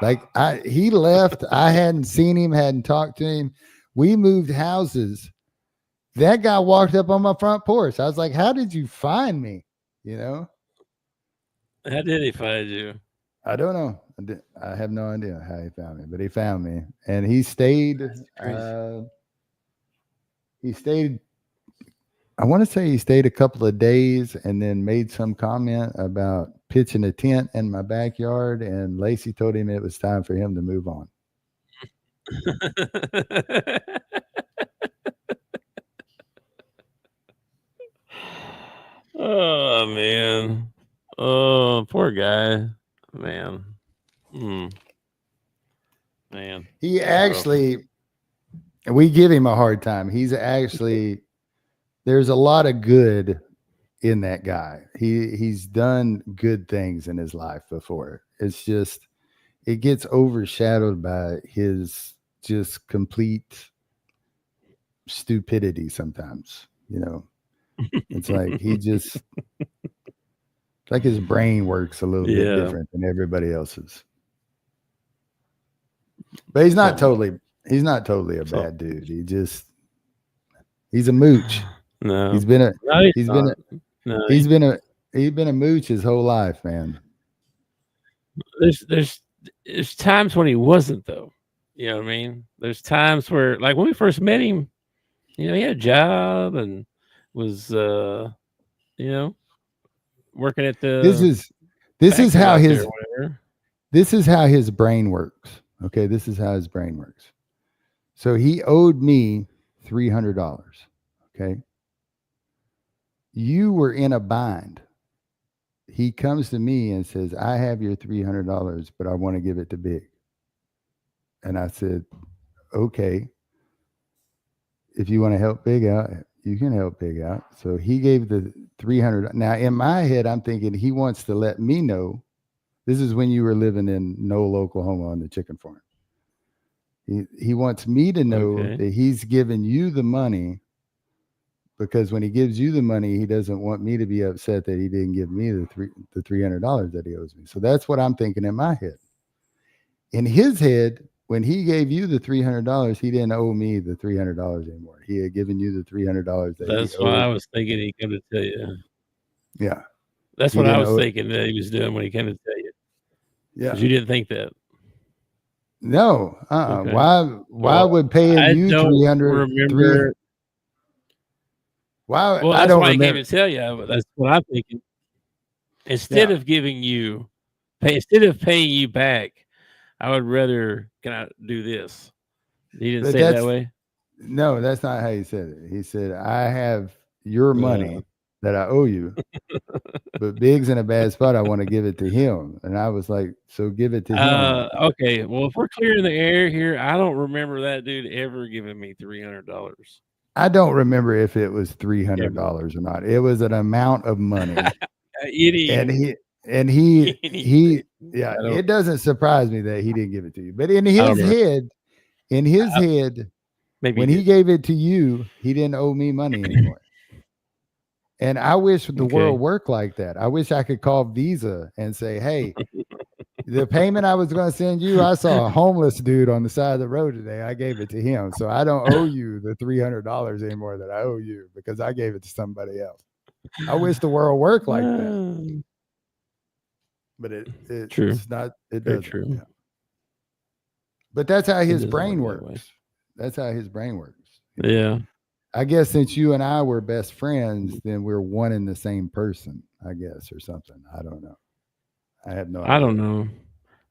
Like he left. I hadn't seen him, hadn't talked to him. We moved houses. That guy walked up on my front porch. I was like, how did you find me? You know? How did he find you? I don't know. I have no idea how he found me, but he found me. And he stayed. I want to say he stayed a couple of days and then made some comment about pitching a tent in my backyard. And Lacey told him it was time for him to move on. Oh, man. Oh, poor guy. Man. Man. He actually, we give him a hard time. He's actually, there's a lot of good in that guy. He's done good things in his life before. It's just, it gets overshadowed by his just complete stupidity sometimes, you know. It's like like his brain works a little bit different than everybody else's. But he's not totally a bad dude. He's a mooch. No. He's been a mooch his whole life, man. There's times when he wasn't, though. You know what I mean? There's times where, like when we first met him, you know, he had a job and was working at the this is how his brain works. Okay, this is how his brain works. So he owed me $300. Okay, you were in a bind. He comes to me and says, I have your $300, but I want to give it to Big. And I said, okay, if you want to help Big out, you can help Big out. So he gave the $300. Now in my head, I'm thinking he wants to let me know. This is when you were living in Knoll, Oklahoma on the chicken farm. He wants me to know that he's giving you the money, because when he gives you the money, he doesn't want me to be upset that he didn't give me the $300 that he owes me. So that's what I'm thinking in my head. In his head, when he gave you the $300, he didn't owe me the $300 anymore. He had given you the $300. That's what I was thinking he came to tell you. Yeah. That's what I was thinking that he was doing when he came to tell you. Yeah. You didn't think that. No. Okay. Why would paying you $300? Why? Well, that's why he came to tell you. But that's what I'm thinking. Instead of paying you back, I would rather, can I do this? He didn't say it that way? No, that's not how he said it. He said, I have your money that I owe you, but Big's in a bad spot. I want to give it to him. And I was like, so give it to him. Okay. Well, if we're clearing the air here, I don't remember that dude ever giving me $300. I don't remember if it was $300 or not. It was an amount of money. It doesn't surprise me that he didn't give it to you. But in his head, when he gave it to you, he didn't owe me money anymore. And I wish the world worked like that. I wish I could call Visa and say, hey, the payment I was going to send you, I saw a homeless dude on the side of the road today. I gave it to him. So I don't owe you the $300 anymore that I owe you because I gave it to somebody else. I wish the world worked like that. But it's not. It doesn't. True. Yeah. But that's how his brain works. That's how his brain works. Yeah. I guess since you and I were best friends, then we're one and the same person, I guess, or something. I don't know. I have no idea. I don't know.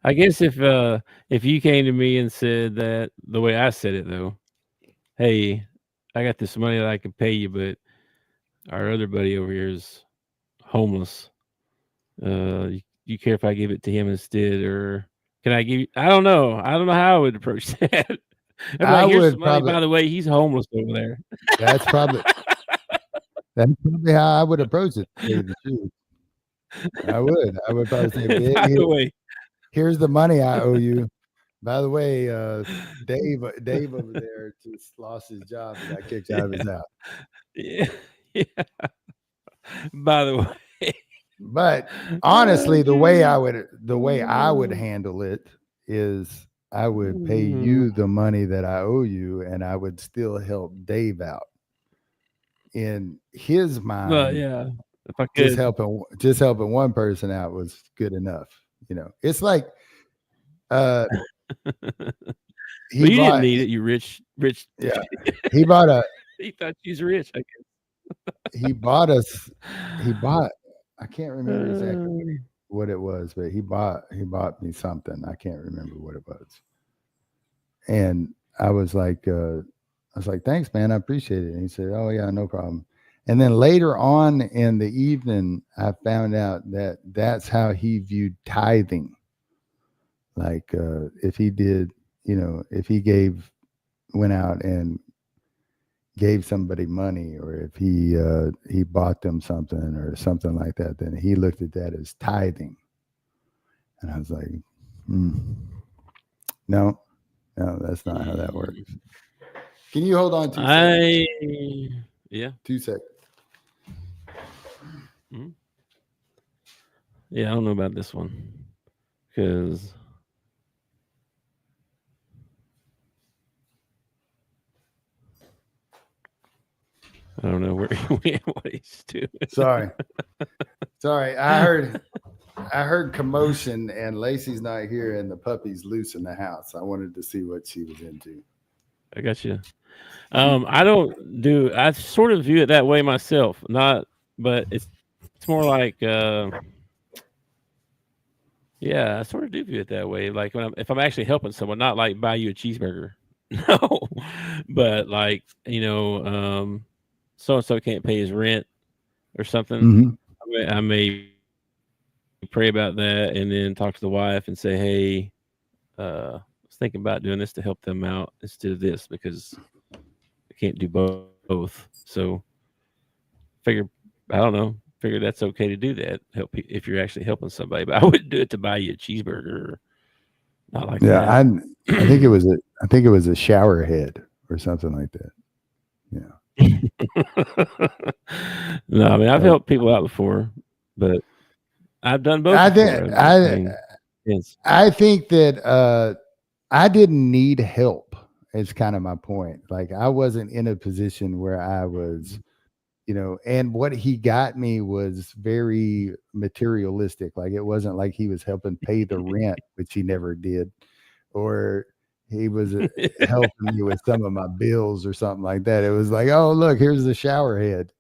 I guess if you came to me and said that the way I said it though, hey, I got this money that I can pay you, but our other buddy over here is homeless. You care if I give it to him instead, or can I give you? I don't know. I don't know how I would approach that. I like, would probably. By the way, he's homeless over there. That's probably how I would approach it. I would probably say, by the way, here's the money I owe you. By the way, Dave over there just lost his job and got kicked out of his house. Yeah. By the way. But honestly, the way I would handle it is I would pay you the money that I owe you, and I would still help Dave out. In his mind, well, yeah, if I could. just helping one person out was good enough. It's like you didn't need it. You rich. Yeah, he bought he thought she's rich. I guess he bought. I can't remember exactly what it was, but he bought me something. I can't remember what it was. And I was like, thanks, man. I appreciate it. And he said, oh yeah, no problem. And then later on in the evening, I found out that that's how he viewed tithing. Like if he did, if he went out and gave somebody money, or if he bought them something or something like that, then he looked at that as tithing. And I was like, no, that's not how that works. Can you hold on 2 seconds? Yeah. 2 seconds. Yeah, I don't know about this one because I don't know what he's doing. Sorry. I heard commotion, and Lacey's not here, and the puppy's loose in the house. I wanted to see what she was into. I got you. I sort of view it that way myself. But it's more like, I sort of do view it that way. Like if I'm actually helping someone, not like buy you a cheeseburger, no, but like so and so can't pay his rent or something. Mm-hmm. I may pray about that and then talk to the wife and say, hey, I was thinking about doing this to help them out instead of this because I can't do both. So figure that's okay to do that. Help if you're actually helping somebody, but I wouldn't do it to buy you a cheeseburger. Not like that. I think it was a shower head or something like that. Yeah. No, I mean I've helped people out before, but I've done both. I think that I didn't need help. Is kind of my point. Like I wasn't in a position where I was, and what he got me was very materialistic. Like it wasn't like he was helping pay the rent, which he never did, or he was helping me with some of my bills or something like that. It was like, oh, look, here's the shower head.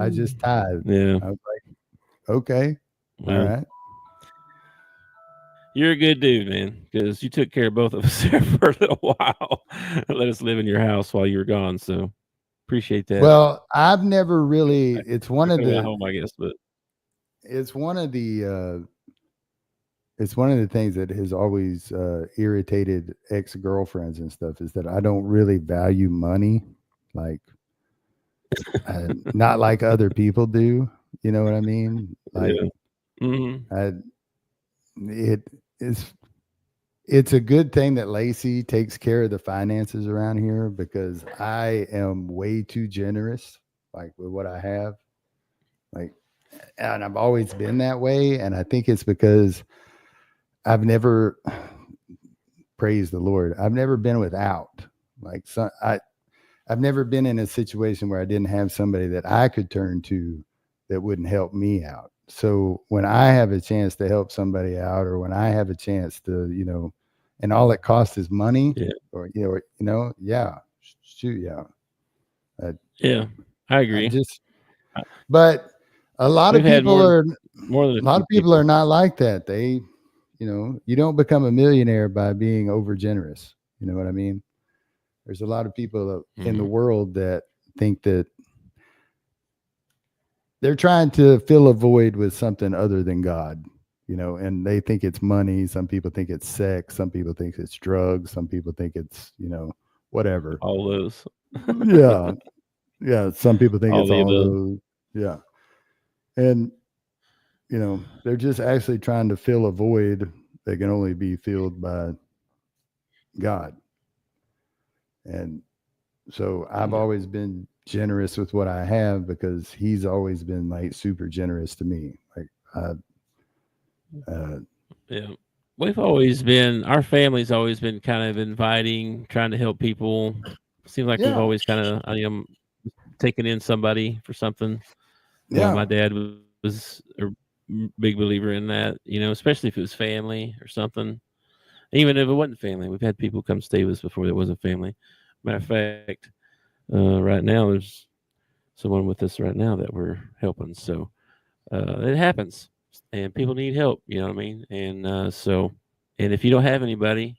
I just tithed. Yeah. I was like, okay. All right. You're a good dude, man, because you took care of both of us there for a little while. Let us live in your house while you were gone. So appreciate that. Well, I've never really, it's one of the home, I guess, but it's one of the things that has always irritated ex-girlfriends and stuff is that I don't really value money, like not like other people do. You know what I mean? Like, it's a good thing that Lacey takes care of the finances around here because I am way too generous, like with what I have, like, and I've always been that way. And I think it's because I've never, praise the Lord, I've never been without. Like, I've never been in a situation where I didn't have somebody that I could turn to that wouldn't help me out. So when I have a chance to help somebody out, or when I have a chance to, and all it costs is money, Yeah. or yeah, shoot, yeah. Yeah, I agree. But a lot of people are not like that. They, you don't become a millionaire by being over generous. You know what I mean? There's a lot of people in the world that think that they're trying to fill a void with something other than God, and they think it's money. Some people think it's sex. Some people think it's drugs. Some people think it's, whatever. All those. Yeah. Yeah. Some people think it's all above. those. Yeah. And, they're just actually trying to fill a void that can only be filled by God. And so I've always been generous with what I have because he's always been like super generous to me. Like, yeah, our family's always been kind of inviting, trying to help people. Seems like we've always kind of, taken in somebody for something. Yeah. My dad was a big believer in that, especially if it was family or something. Even if it wasn't family, we've had people come stay with us before there wasn't family. Matter of fact, right now there's someone with us right now that we're helping. So it happens, and people need help. You know what I mean? And and if you don't have anybody,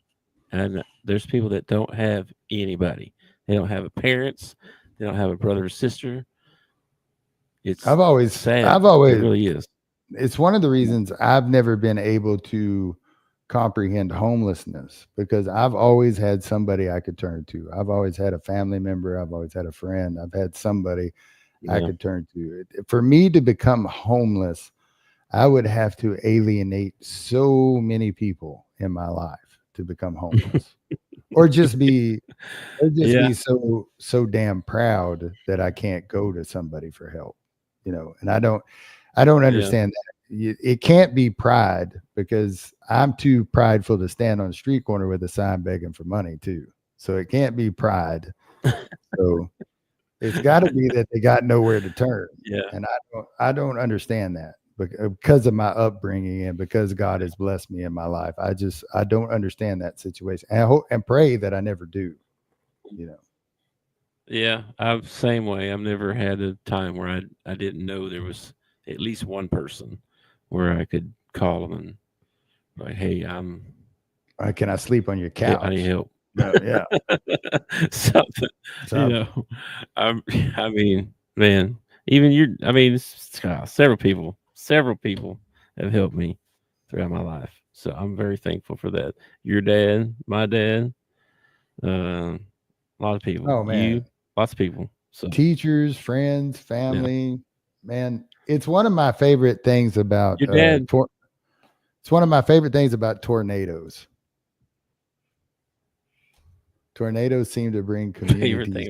and there's people that don't have anybody, they don't have parents, they don't have a brother or sister. I've always sad. It really is. It's one of the reasons I've never been able to comprehend homelessness, because I've always had somebody I could turn to. I've always had a family member. I've always had a friend. I've had somebody I could turn to. For me to become homeless, I would have to alienate so many people in my life to become homeless, or just be so damn proud that I can't go to somebody for help, and I don't understand that. It can't be pride, because I'm too prideful to stand on the street corner with a sign begging for money too. So it can't be pride. So it's got to be that they got nowhere to turn. Yeah. And I don't understand that because of my upbringing and because God has blessed me in my life. I don't understand that situation. And I hope and pray that I never do, Yeah, I'm same way. I've never had a time where I didn't know there was at least one person where I could call them and like, hey, can I sleep on your couch? I need help. Yeah. Something. I mean, man, even several people have helped me throughout my life. So I'm very thankful for that. Your dad, my dad, a lot of people. Oh man. Lots of people. So teachers, friends, family, man. It's one of my favorite things about your dad. It's one of my favorite things about tornadoes. Tornadoes seem to bring communities.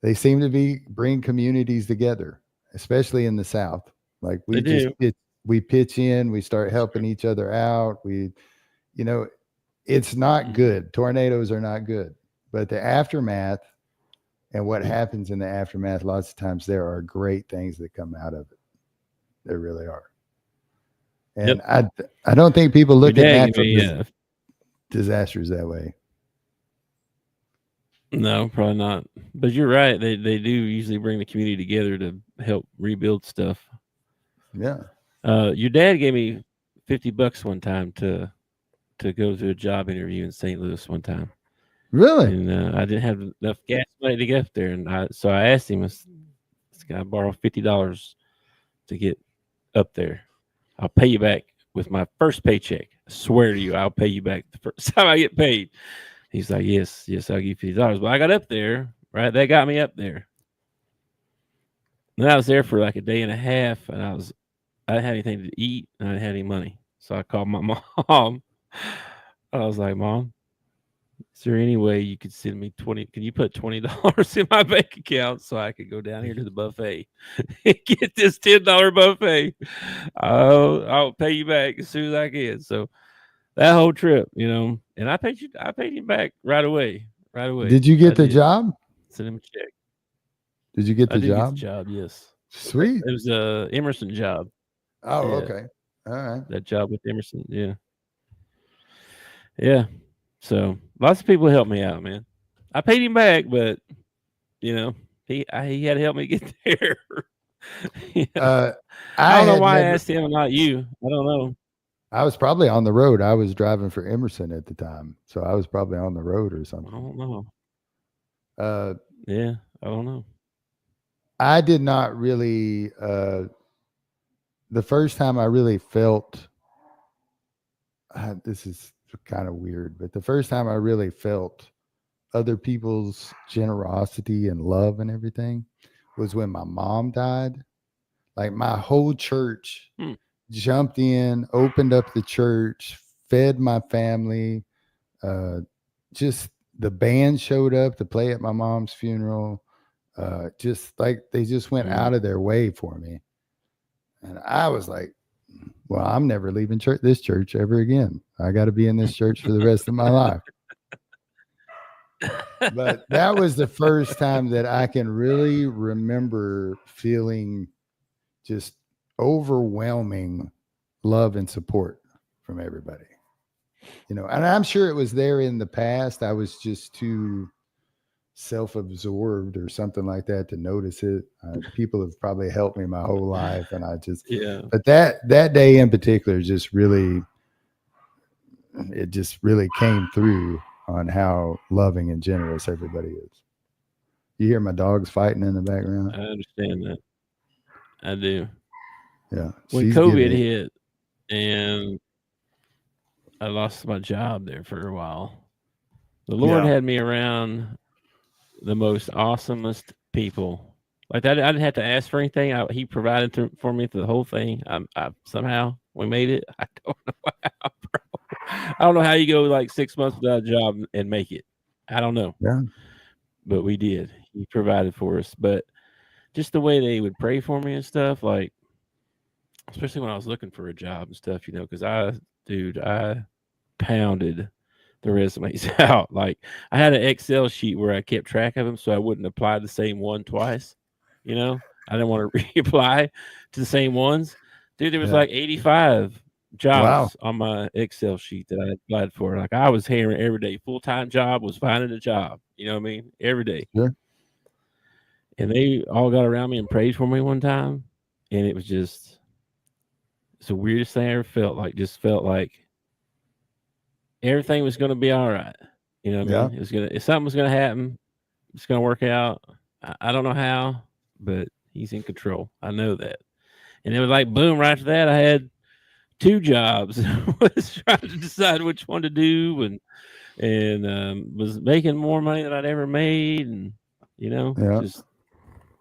They seem to bring communities together, especially in the South. Like we pitch in, we start helping each other out. It's not good. Tornadoes are not good, but the aftermath and what happens in the aftermath, lots of times there are great things that come out of it. There really are. And I don't think people look at natural disasters that way. No, probably not. But you're right. They do usually bring the community together to help rebuild stuff. Yeah. Your dad gave me $50 one time to go to a job interview in St. Louis one time. Really? And I didn't have enough gas money to get up there, and so I asked him, "This guy borrow $50 to get up there. I'll pay you back with my first paycheck. I swear to you, I'll pay you back the first time I get paid." He's like, yes, I'll give you $50. But I got up there, right? That got me up there. And I was there for like a day and a half, and I didn't have anything to eat, and I didn't have any money. So I called my mom. I was like, Mom, is there any way you could send me can you put $20 in my bank account so I could go down here to the buffet and get this $10 buffet? I'll pay you back as soon as I can. So that whole trip, and I paid him back right away. Did you get the job? Send him a check. Did you get the job? Get the job, yes. Sweet. It was a Emerson job. Oh, yeah. Okay. All right. That job with Emerson, yeah. Yeah. So lots of people helped me out, man. I paid him back, but he had to help me get there. I don't know why I asked him and not you. I don't know. I was probably on the road. I was driving for Emerson at the time, so I was probably on the road or something. I don't know. Yeah, I don't know. I did not really. The first time I really felt, this is kind of weird, but the first time I really felt other people's generosity and love and everything was when my mom died. Like my whole church jumped in, opened up the church, fed my family. Just the band showed up to play at my mom's funeral. Just like they just went out of their way for me. And I was like, well, I'm never leaving this church ever again. I got to be in this church for the rest of my life. But that was the first time that I can really remember feeling just overwhelming love and support from everybody. And I'm sure it was there in the past. I was just too self-absorbed or something like that to notice it. People have probably helped me my whole life, and I just but that day in particular just really came through on how loving and generous everybody is. You hear my dogs fighting in the background? I understand that. I do. Yeah. When COVID hit and I lost my job there for a while, the Lord had me around the most awesomest people. Like that, I didn't have to ask for anything. He provided for me through the whole thing. I somehow we made it. I don't know how, bro. I don't know how you go like 6 months without a job and make it. I don't know. Yeah. But we did. He provided for us. But just the way they would pray for me and stuff, like, especially when I was looking for a job and stuff, because I pounded the resumes out. Like, I had an Excel sheet where I kept track of them so I wouldn't apply the same one twice. I didn't want to reapply to the same ones. Dude, there was like 85 jobs on my Excel sheet that I applied for. Like, I was hearing every day. Full-time job was finding a job. You know what I mean? Every day. Sure. And they all got around me and prayed for me one time. And it was it's the weirdest thing I ever felt. Like, just felt like everything was going to be all right. You know what I mean? If something was going to happen, it's going to work out. I don't know how, but he's in control. I know that. And it was like, boom, right after that, I had 2 jobs. Was trying to decide which one to do, and was making more money than I'd ever made, and just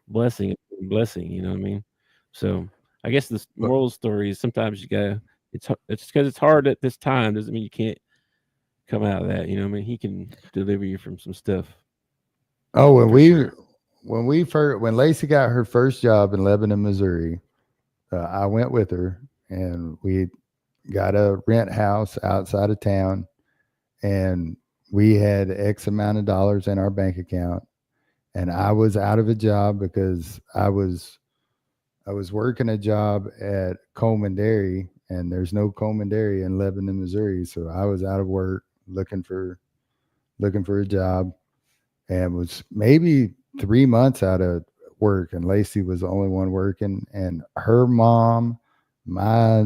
blessing, you know what I mean? So I guess the moral of the story is sometimes you gotta, it's because it's hard at this time doesn't mean you can't come out of that. You know what I mean? He can deliver you from some stuff. Oh, when Lacey got her first job in Lebanon, Missouri, I went with her and we got a rent house outside of town, and we had X amount of dollars in our bank account, and I was out of a job because I was working a job at Coleman Dairy, and there's no Coleman Dairy in Lebanon, Missouri. So I was out of work looking for a job, and was maybe 3 months out of work, and Lacey was the only one working, and her mom, my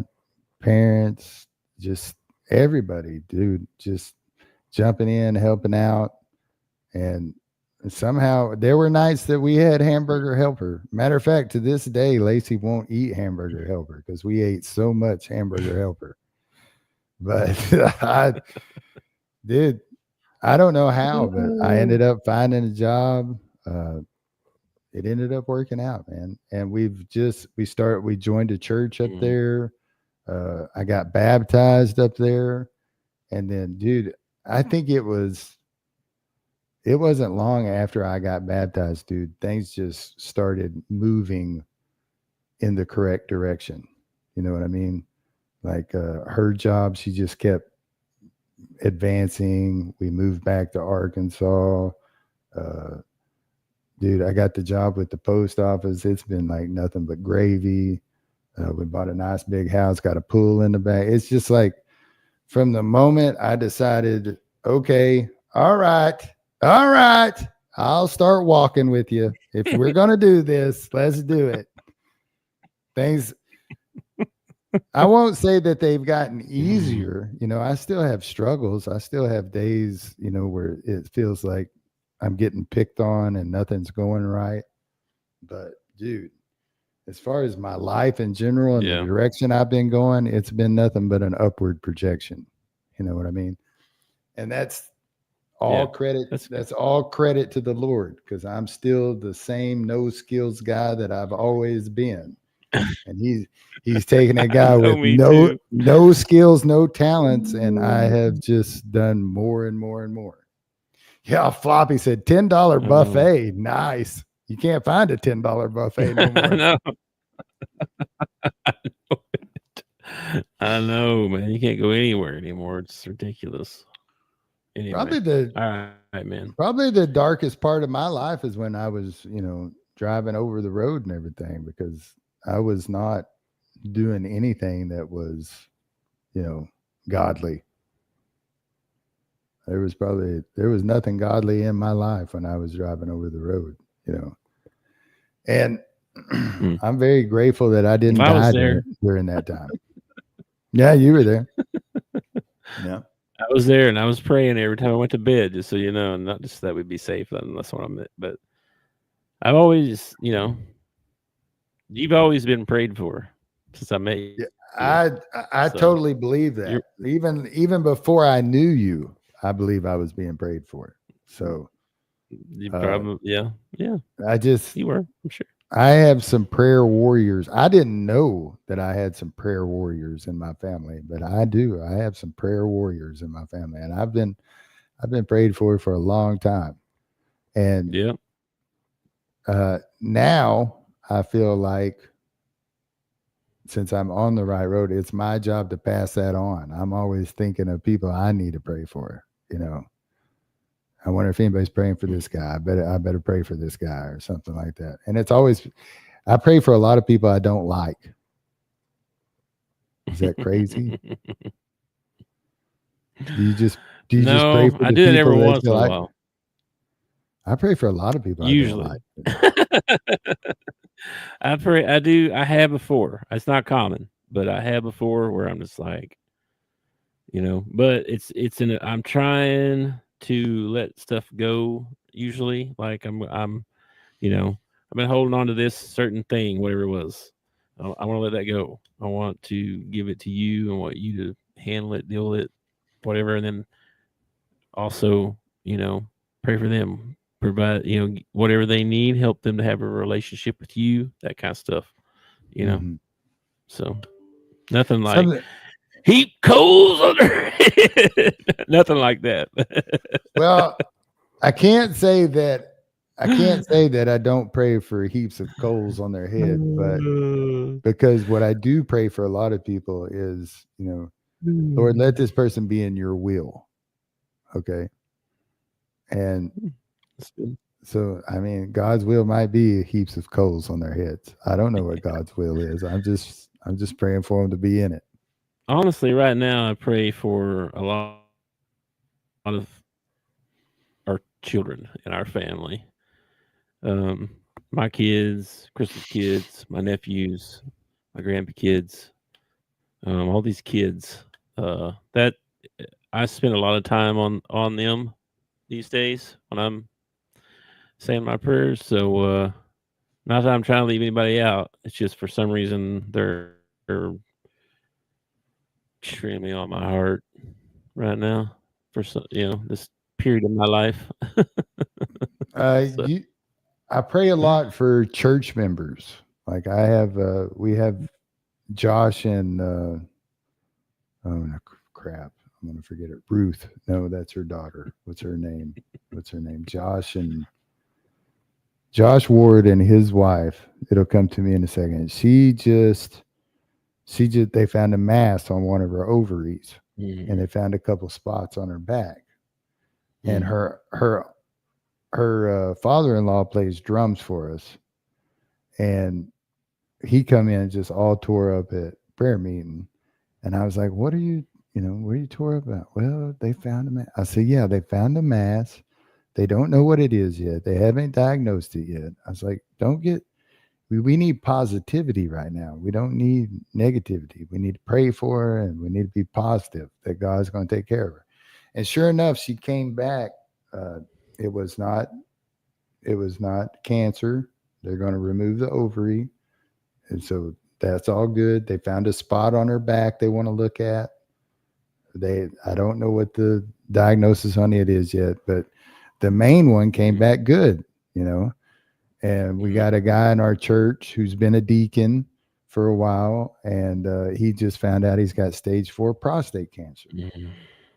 parents, just everybody, dude, just jumping in, helping out. And somehow there were nights that we had hamburger helper. Matter of fact, to this day, Lacey won't eat hamburger helper because we ate so much hamburger helper. But I don't know how, but I ended up finding a job. It ended up working out, man. And we joined a church up there. I got baptized up there. And then, dude, I think it wasn't long after I got baptized, dude, things just started moving in the correct direction. You know what I mean? Like her job, she just kept advancing. We moved back to Arkansas. Dude, I got the job with the post office. It's been like nothing but gravy. We bought a nice big house, got a pool in the back. It's just like from the moment I decided, okay, all right, I'll start walking with you. If we're going to do this, let's do it. Things, I won't say that they've gotten easier. I still have struggles. I still have days, where it feels like I'm getting picked on and nothing's going right. But dude, as far as my life in general and the direction I've been going, it's been nothing but an upward projection. You know what I mean? And that's all credit. That's all credit to the Lord, because I'm still the same no skills guy that I've always been. And he's taking a guy with no skills, no talents, and I have just done more and more and more. Yeah, Floppy said $10 buffet. Nice. You can't find a $10 buffet no more. I know, man. You can't go anywhere anymore. It's ridiculous. Anyway. All right, man. Probably the darkest part of my life is when I was, driving over the road and everything, because I was not doing anything that was, godly. There was nothing godly in my life when I was driving over the road, and I'm very grateful that I didn't die during that time. Yeah, you were there. Yeah. I was there, and I was praying every time I went to bed, just so you know, and not just that we'd be safe. That's what I meant. But I've always, you've always been prayed for since I met you. Yeah, I totally believe that. Even before I knew you, I believe I was being prayed for. So you probably, yeah. You were, I'm sure. I have some prayer warriors. I didn't know that I had some prayer warriors in my family, but I do. I have some prayer warriors in my family, and I've been prayed for a long time. And now I feel like, since I'm on the right road, it's my job to pass that on. I'm always thinking of people I need to pray for. I wonder if anybody's praying for this guy. I better pray for this guy or something like that. And it's always, I pray for a lot of people I don't like. Is that crazy? Do you just pray for the I do it every once in a like? while. I pray for a lot of people usually. I don't like. I pray. I do. I have before. It's not common, but I have before where I'm just like, but I'm trying to let stuff go. Usually, like I've been holding on to this certain thing, whatever it was. I want to let that go. I want to give it to you. I want you to handle it, deal with it, whatever. And then also, pray for them, provide, whatever they need, help them to have a relationship with you, that kind of stuff, Mm-hmm. So nothing like heap coals on their head. Nothing like that. Well, I can't say that I don't pray for heaps of coals on their head, but because what I do pray for a lot of people is, Lord, let this person be in your will. Okay. And so, God's will might be heaps of coals on their heads. I don't know what God's will is. I'm just praying for them to be in it. Honestly, right now, I pray for a lot of our children and our family. My kids, Crystal's kids, my nephews, my grandkids, all these kids, that I spend a lot of time on them these days when I'm saying my prayers. So, not that I'm trying to leave anybody out. It's just for some reason they're extremely on my heart right now for this period of my life. I pray a lot for church members. Like we have Josh and oh no, crap, I'm gonna forget it. Ruth. No, that's her daughter. What's her name? Josh Ward and his wife. It'll come to me in a second. They found a mass on one of her ovaries, and they found a couple spots on her back. And her father-in-law plays drums for us, and he come in just all tore up at prayer meeting, and I was like, "What are you what are you tore up about? Well, they found a mass. I said, yeah, they found a mass. They don't know what it is yet. They haven't diagnosed it yet. I was like, we need positivity right now. We don't need negativity. We need to pray for her, and we need to be positive that God's going to take care of her. And sure enough, she came back. It was not cancer. They're going to remove the ovary. And so that's all good. They found a spot on her back they want to look at. I don't know what the diagnosis on it is yet, but the main one came back good, and we got a guy in our church who's been a deacon for a while, and he just found out he's got stage 4 prostate cancer. Mm-hmm.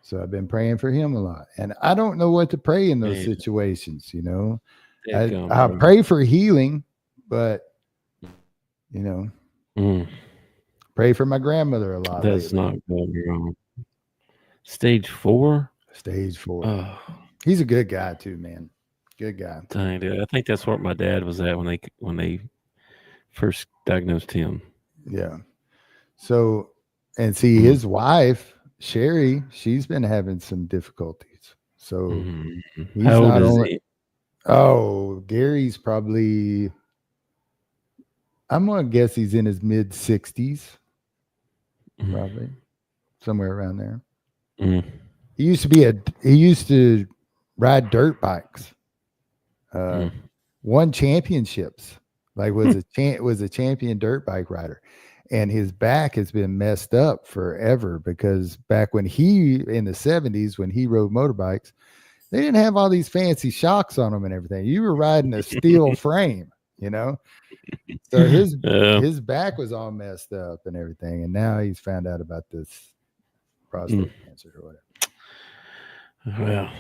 So I've been praying for him a lot, and I don't know what to pray in those situations. I pray for healing, but pray for my grandmother a lot. That's lately. Not going wrong. Stage 4. Stage 4. Oh. He's a good guy too, man. Good guy. Dang, dude. I think that's what my dad was at when they first diagnosed him. Yeah. So, and see, his wife Sherry, she's been having some difficulties. So he's how old is he? Oh, Gary's probably, I'm going to guess he's in his mid 60s, probably somewhere around there. He used to ride dirt bikes, won championships, like was a champion dirt bike rider. And his back has been messed up forever because back in the 70s, when he rode motorbikes, they didn't have all these fancy shocks on them and everything. You were riding a steel frame, So his back was all messed up and everything. And now he's found out about this prostate cancer or whatever. Well,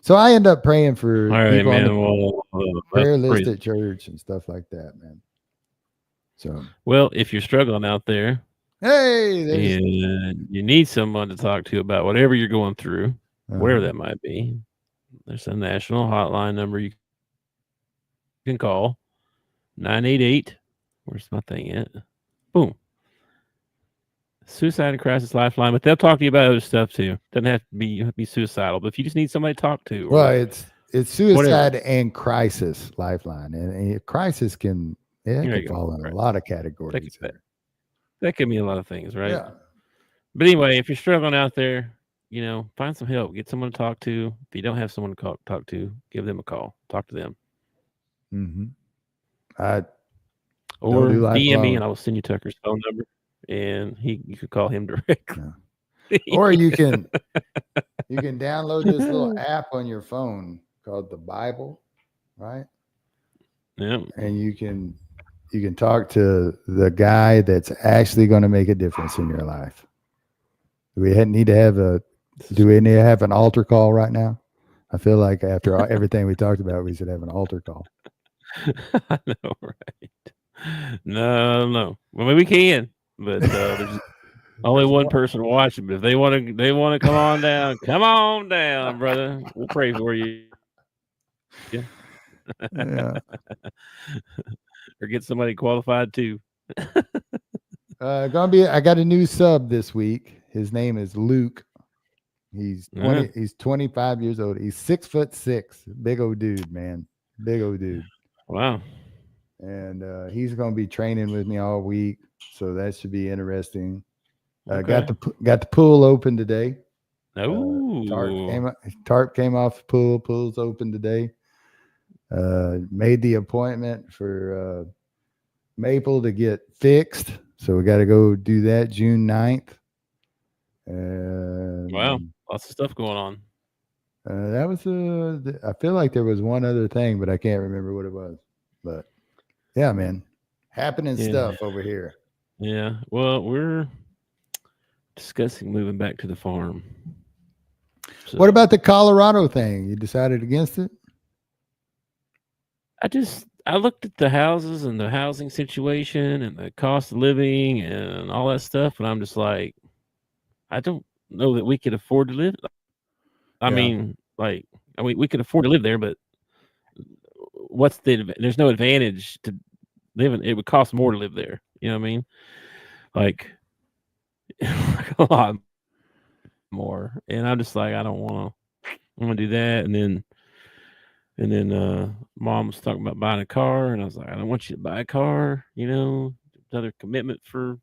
so I end up praying for people on the prayer list at church and stuff like that, man. So, well, if you're struggling out there, hey, and you need someone to talk to about whatever you're going through, wherever that might be, there's a national hotline number you can call. 988. Where's my thing at? Boom. Suicide and Crisis Lifeline, but they'll talk to you about other stuff too. Doesn't have to be suicidal, but if you just need somebody to talk to, it's suicide and crisis lifeline, and crisis can fall in a lot of categories. That could mean a lot of things, right? Yeah. But anyway, if you're struggling out there, find some help. Get someone to talk to. If you don't have someone to talk to, give them a call. Talk to them. Mm-hmm. Or DM me, and I will send you Tucker's phone number, and you can call him directly. Yeah. Or you can download this little app on your phone called the Bible, right? Yeah. And you can talk to the guy that's actually going to make a difference in your life. Do we need to have an altar call right now? I feel like after everything we talked about, we should have an altar call. I know, right? No. Well, we can, but there's only one person watching. But if they want to come on down, brother. We'll pray for you. Yeah. Or get somebody qualified too. I got a new sub this week. His name is Luke. He's 20. He's 25 years old. He's 6'6". Big old dude, man. Big old dude. Wow. And he's going to be training with me all week, so that should be interesting. Okay. Got the pool open today. Oh, tarp came off the pool. Pool's open today. Made the appointment for Maple to get fixed, so we got to go do that June 9th. Wow, lots of stuff going on. That was I feel like there was one other thing, but I can't remember what it was. But yeah, man, happening stuff over here. Yeah, well, we're discussing moving back to the farm. So, what about the Colorado thing? You decided against it? I looked at the houses and the housing situation and the cost of living and all that stuff, and I'm just like, I don't know that we could afford to live. I mean, we could afford to live there, but there's no advantage to living. It would cost more to live there. You know what I mean? Like a lot more. And I'm just like, I don't want to. I'm gonna do that, and then Mom was talking about buying a car, and I was like, I don't want you to buy a car. Another commitment for,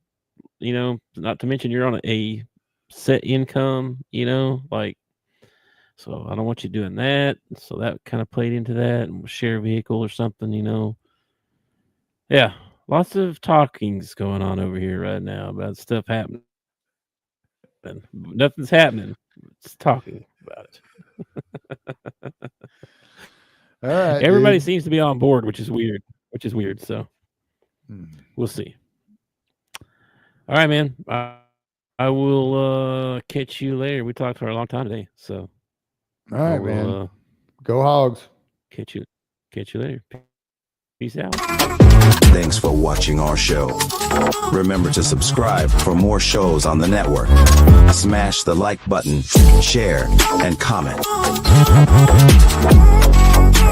not to mention you're on a set income. So I don't want you doing that. So that kind of played into that, and we'll share a vehicle or something. Yeah, lots of talkings going on over here right now about stuff happening. Nothing's happening. It's talking about it. All right. Everybody seems to be on board, which is weird. So we'll see. All right, man. I will catch you later. We talked for a long time today. So all right, man. Go Hogs. Catch you later. Peace out. Thanks for watching our show. Remember to subscribe for more shows on the network. Smash the like button, share, and comment.